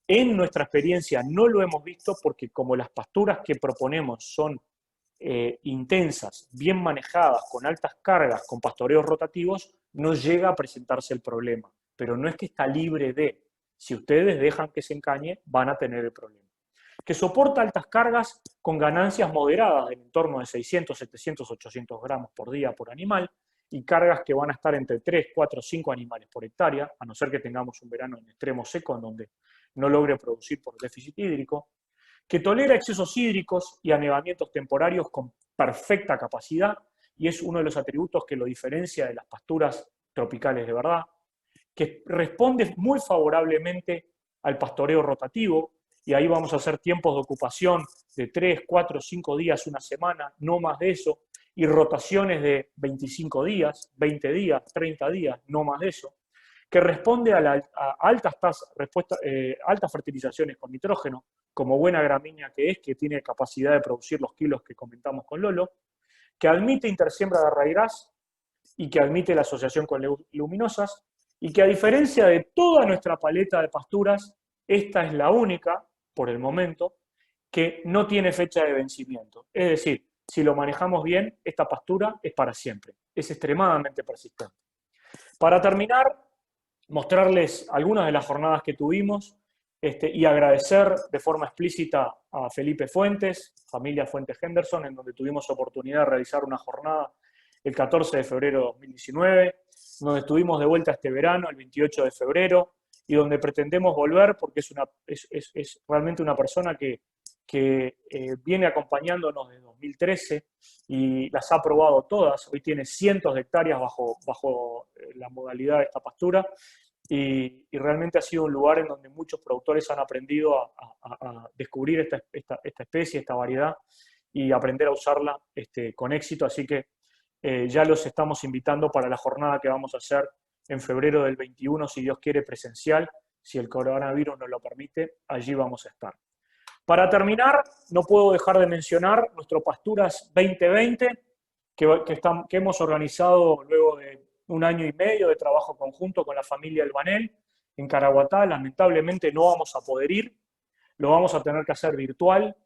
En nuestra experiencia no lo hemos visto porque como las pasturas que proponemos son intensas, bien manejadas, con altas cargas, con pastoreos rotativos, no llega a presentarse el problema. Pero no es que está libre de. Si ustedes dejan que se encañe, van a tener el problema. que soporta altas cargas con ganancias moderadas en torno de 600, 700, 800 gramos por día por animal, y cargas que van a estar entre 3, 4, 5 animales por hectárea, a no ser que tengamos un verano en extremo seco en donde no logre producir por déficit hídrico, que tolera excesos hídricos y anegamientos temporarios con perfecta capacidad, y es uno de los atributos que lo diferencia de las pasturas tropicales de verdad, que responde muy favorablemente al pastoreo rotativo, y ahí vamos a hacer tiempos de ocupación de 3, 4, 5 días, una semana, no más de eso, y rotaciones de 25 días, 20 días, 30 días, no más de eso, que responde a altas fertilizaciones con nitrógeno, como buena gramínea que es, que tiene capacidad de producir los kilos que comentamos con Lolo, que admite intersiembra de raigras y que admite la asociación con leguminosas, y que a diferencia de toda nuestra paleta de pasturas, esta es la única, por el momento, que no tiene fecha de vencimiento. Es decir, si lo manejamos bien, esta pastura es para siempre. Es extremadamente persistente. Para terminar, mostrarles algunas de las jornadas que tuvimos y agradecer de forma explícita a Felipe Fuentes, familia Fuentes Henderson, en donde tuvimos oportunidad de realizar una jornada el 14 de febrero de 2019, donde estuvimos de vuelta este verano, el 28 de febrero, y donde pretendemos volver porque es realmente una persona que viene acompañándonos desde 2013 y las ha probado todas. Hoy tiene cientos de hectáreas bajo la modalidad de esta pastura, y realmente ha sido un lugar en donde muchos productores han aprendido a descubrir esta especie, esta variedad, y aprender a usarla con éxito. Así que ya los estamos invitando para la jornada que vamos a hacer en febrero del 21, si Dios quiere, presencial. Si el coronavirus nos lo permite, allí vamos a estar. Para terminar, no puedo dejar de mencionar nuestro Pasturas 2020, que hemos organizado luego de un año y medio de trabajo conjunto con la familia Elbanel en Caraguatá. Lamentablemente no vamos a poder ir, lo vamos a tener que hacer virtual.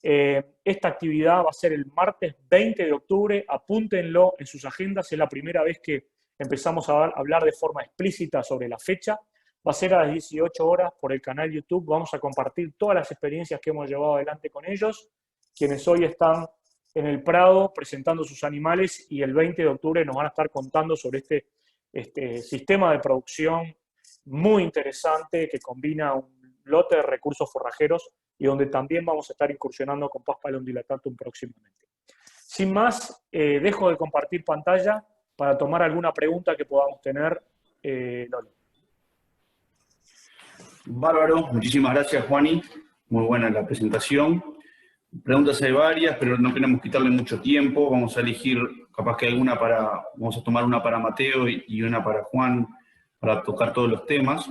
Esta actividad va a ser el martes 20 de octubre, apúntenlo en sus agendas, es la primera vez que empezamos a hablar de forma explícita sobre la fecha. Va a ser a las 18 horas por el canal YouTube. Vamos a compartir todas las experiencias que hemos llevado adelante con ellos, quienes hoy están en el Prado presentando sus animales, y el 20 de octubre nos van a estar contando sobre este sistema de producción muy interesante que combina un lote de recursos forrajeros y donde también vamos a estar incursionando con Paspalum dilatatum próximamente. Sin más, dejo de compartir pantalla para tomar alguna pregunta que podamos tener. Lolo. Bárbaro, muchísimas gracias, Juani. Muy buena la presentación. Preguntas hay varias, pero no queremos quitarle mucho tiempo. Vamos a elegir, capaz que vamos a tomar una para Mateo y una para Juan, para tocar todos los temas.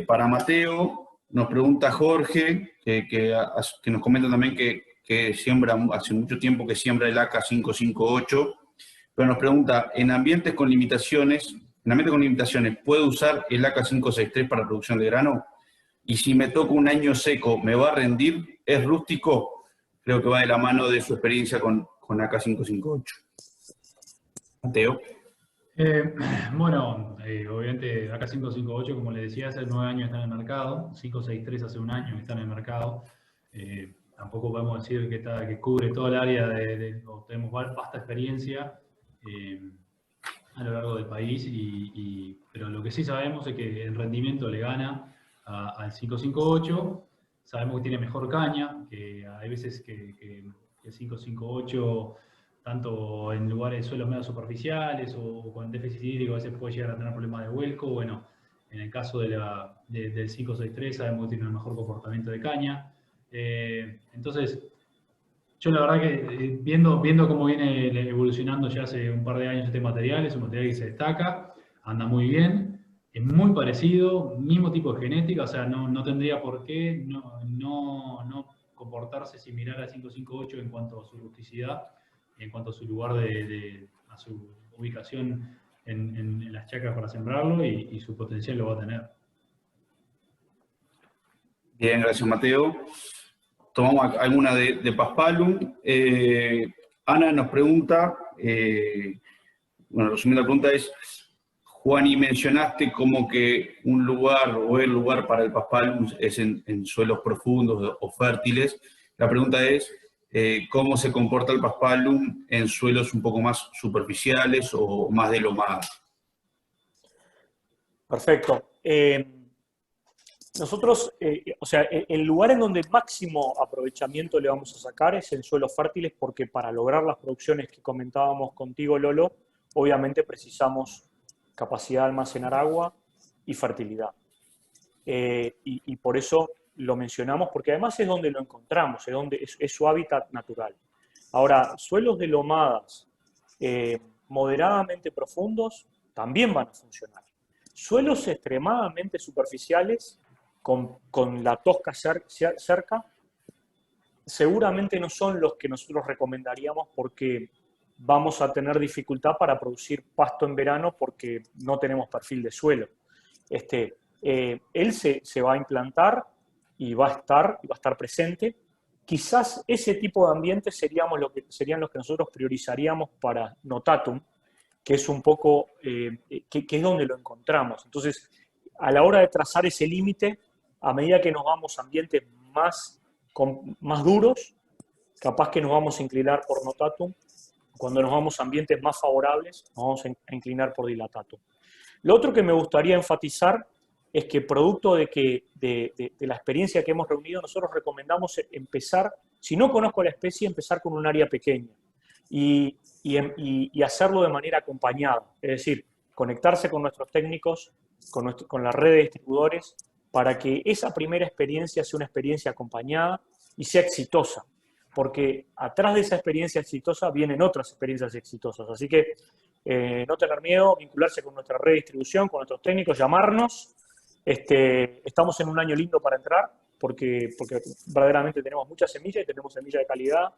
Para Mateo, nos pregunta Jorge, que nos comenta también que siembra, hace mucho tiempo que siembra el AK 558, pero nos pregunta, en ambientes con limitaciones, ¿puedo usar el AK 563 para producción de grano? Y si me toca un año seco, ¿me va a rendir? ¿Es rústico? Creo que va de la mano de su experiencia con AK 558. Mateo. Bueno, obviamente AK 558, como le decía, hace 9 años está en el mercado, 563 hace un año que está en el mercado. Tampoco podemos decir que cubre toda el área, tenemos vasta experiencia a lo largo del país, pero lo que sí sabemos es que el rendimiento le gana al 558. Sabemos que tiene mejor caña, que hay veces que el 558, tanto en lugares de suelos medio superficiales o con déficit hídrico, a veces puede llegar a tener problemas de vuelco. Bueno, en el caso del 563 sabemos que tiene un mejor comportamiento de caña. Entonces, yo la verdad que viendo cómo viene evolucionando ya hace un par de años este material, es un material que se destaca, anda muy bien. Es muy parecido, mismo tipo de genética, o sea, no tendría por qué no comportarse similar al 558 en cuanto a su rusticidad, en cuanto a su lugar a su ubicación en las chacras para sembrarlo, y su potencial lo va a tener. Bien, gracias, Mateo. Tomamos alguna de Paspalum. Ana nos pregunta, resumiendo la pregunta es, Juan, y mencionaste como que un lugar o el lugar para el paspalum es en suelos profundos o fértiles. La pregunta es, ¿cómo se comporta el paspalum en suelos un poco más superficiales o más de lomada? Perfecto. Nosotros, o sea, el lugar en donde máximo aprovechamiento le vamos a sacar es en suelos fértiles, porque para lograr las producciones que comentábamos contigo, Lolo, obviamente precisamos capacidad de almacenar agua y fertilidad. Y por eso lo mencionamos, porque además es donde lo encontramos, es su hábitat natural. Ahora, suelos de lomadas moderadamente profundos también van a funcionar. Suelos extremadamente superficiales, con la tosca cerca, seguramente no son los que nosotros recomendaríamos, porque vamos a tener dificultad para producir pasto en verano porque no tenemos perfil de suelo. Él se va a implantar y va a estar presente. Quizás ese tipo de ambientes serían los que nosotros priorizaríamos para Notatum, que es un poco, que es donde lo encontramos. Entonces, a la hora de trazar ese límite, a medida que nos vamos a ambientes más duros, capaz que nos vamos a inclinar por Notatum. Cuando nos vamos a ambientes más favorables, nos vamos a inclinar por Dilatatum. Lo otro que me gustaría enfatizar es que, producto de la experiencia que hemos reunido, nosotros recomendamos empezar, si no conozco la especie, empezar con un área pequeña y hacerlo de manera acompañada. Es decir, conectarse con nuestros técnicos, con la red de distribuidores, para que esa primera experiencia sea una experiencia acompañada y sea exitosa. Porque atrás de esa experiencia exitosa vienen otras experiencias exitosas. Así que no tener miedo, vincularse con nuestra red de distribución, con nuestros técnicos, llamarnos. Estamos en un año lindo para entrar, porque verdaderamente tenemos mucha semilla y tenemos semilla de calidad.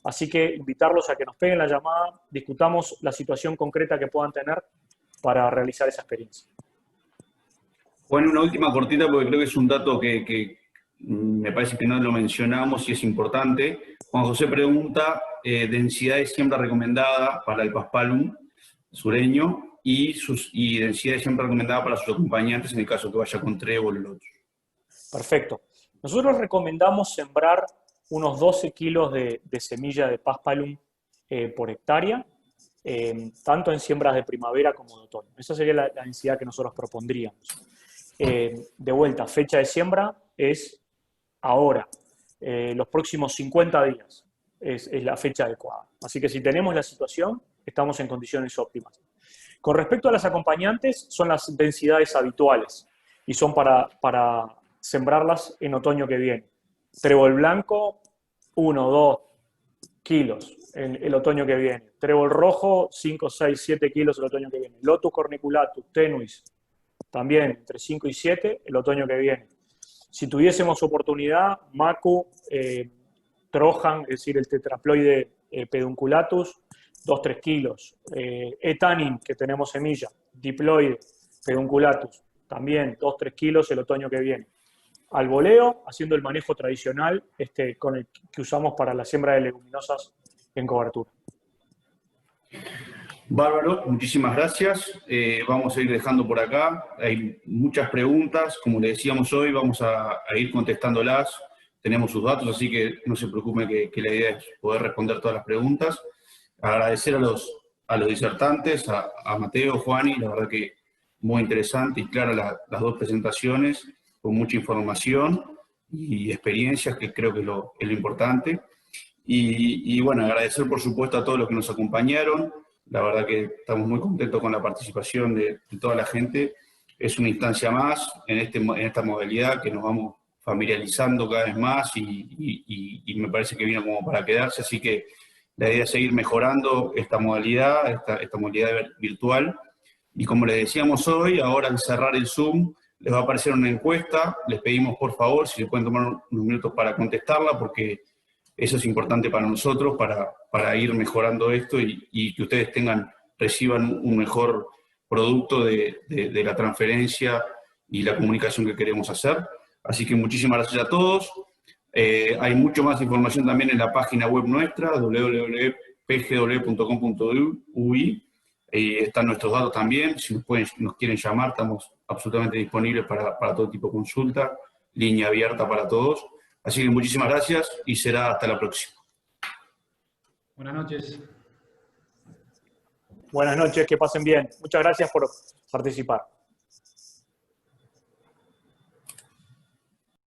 Así que invitarlos a que nos peguen la llamada, discutamos la situación concreta que puedan tener para realizar esa experiencia. Bueno, una última cortita, porque creo que es un dato que me parece que no lo mencionamos y es importante. Juan José pregunta densidad de siembra recomendada para el paspalum sureño y densidad de siembra recomendada para sus acompañantes en el caso que vaya con trébol o lotus. Perfecto. Nosotros recomendamos sembrar unos 12 kilos de semilla de paspalum por hectárea, tanto en siembras de primavera como de otoño. Esa sería la densidad que nosotros propondríamos. De vuelta, fecha de siembra es ahora, los próximos 50 días es la fecha adecuada. Así que si tenemos la situación, estamos en condiciones óptimas. Con respecto a las acompañantes, son las densidades habituales y son para sembrarlas en otoño que viene. Trébol blanco, 1 o 2 kilos el otoño que viene. Trébol rojo, 5, 6, 7 kilos el otoño que viene. Lotus corniculatus, tenuis, también entre 5 y 7 el otoño que viene. Si tuviésemos oportunidad, Macu, Trojan, es decir, el tetraploide pedunculatus, 2-3 kilos. Etanin, que tenemos semilla, diploide, pedunculatus, también 2-3 kilos el otoño que viene. Al voleo, haciendo el manejo tradicional con el que usamos para la siembra de leguminosas en cobertura. Bárbaro, muchísimas gracias. Vamos a ir dejando por acá. Hay muchas preguntas. Como le decíamos hoy, vamos a ir contestándolas. Tenemos sus datos, así que no se preocupe que la idea es poder responder todas las preguntas. Agradecer a los disertantes, a Mateo, Juani, la verdad que muy interesante y clara las dos presentaciones, con mucha información y experiencias, que creo que es lo importante. Y bueno, agradecer por supuesto a todos los que nos acompañaron. La verdad que estamos muy contentos con la participación de toda la gente. Es una instancia más en esta modalidad que nos vamos familiarizando cada vez más y me parece que vino como para quedarse. Así que la idea es seguir mejorando esta modalidad, esta modalidad virtual. Y como les decíamos hoy, ahora al cerrar el Zoom, les va a aparecer una encuesta. Les pedimos por favor si se pueden tomar unos minutos para contestarla, porque eso es importante para nosotros, para ir mejorando esto y que ustedes reciban un mejor producto de la transferencia y la comunicación que queremos hacer. Así que muchísimas gracias a todos. Hay mucho más información también en la página web nuestra, www.pgw.com.uy. Están nuestros datos también, si nos quieren llamar, estamos absolutamente disponibles para todo tipo de consulta, línea abierta para todos. Así que muchísimas gracias y será hasta la próxima. Buenas noches. Buenas noches, que pasen bien. Muchas gracias por participar.